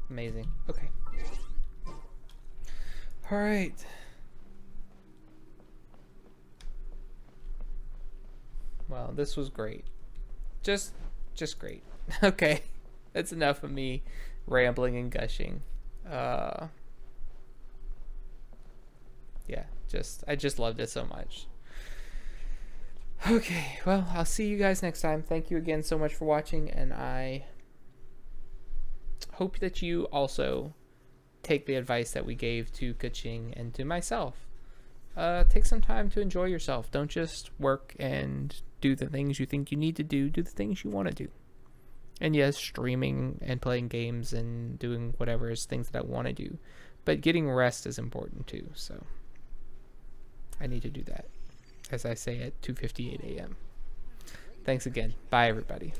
Amazing. Okay. All right. Well, this was great. Just great. Okay. That's enough of me rambling and gushing. Yeah, I just loved it so much. Okay, well, I'll see you guys next time. Thank you again so much for watching, and I hope that you also take the advice that we gave to Keqing and to myself. Take some time to enjoy yourself. Don't just work and do the things you think you need to do. Do the things you want to do. And yes, streaming and playing games and doing whatever is things that I want to do. But getting rest is important too, so I need to do that, as I say at 2:58 a.m. Thanks again. Bye, everybody.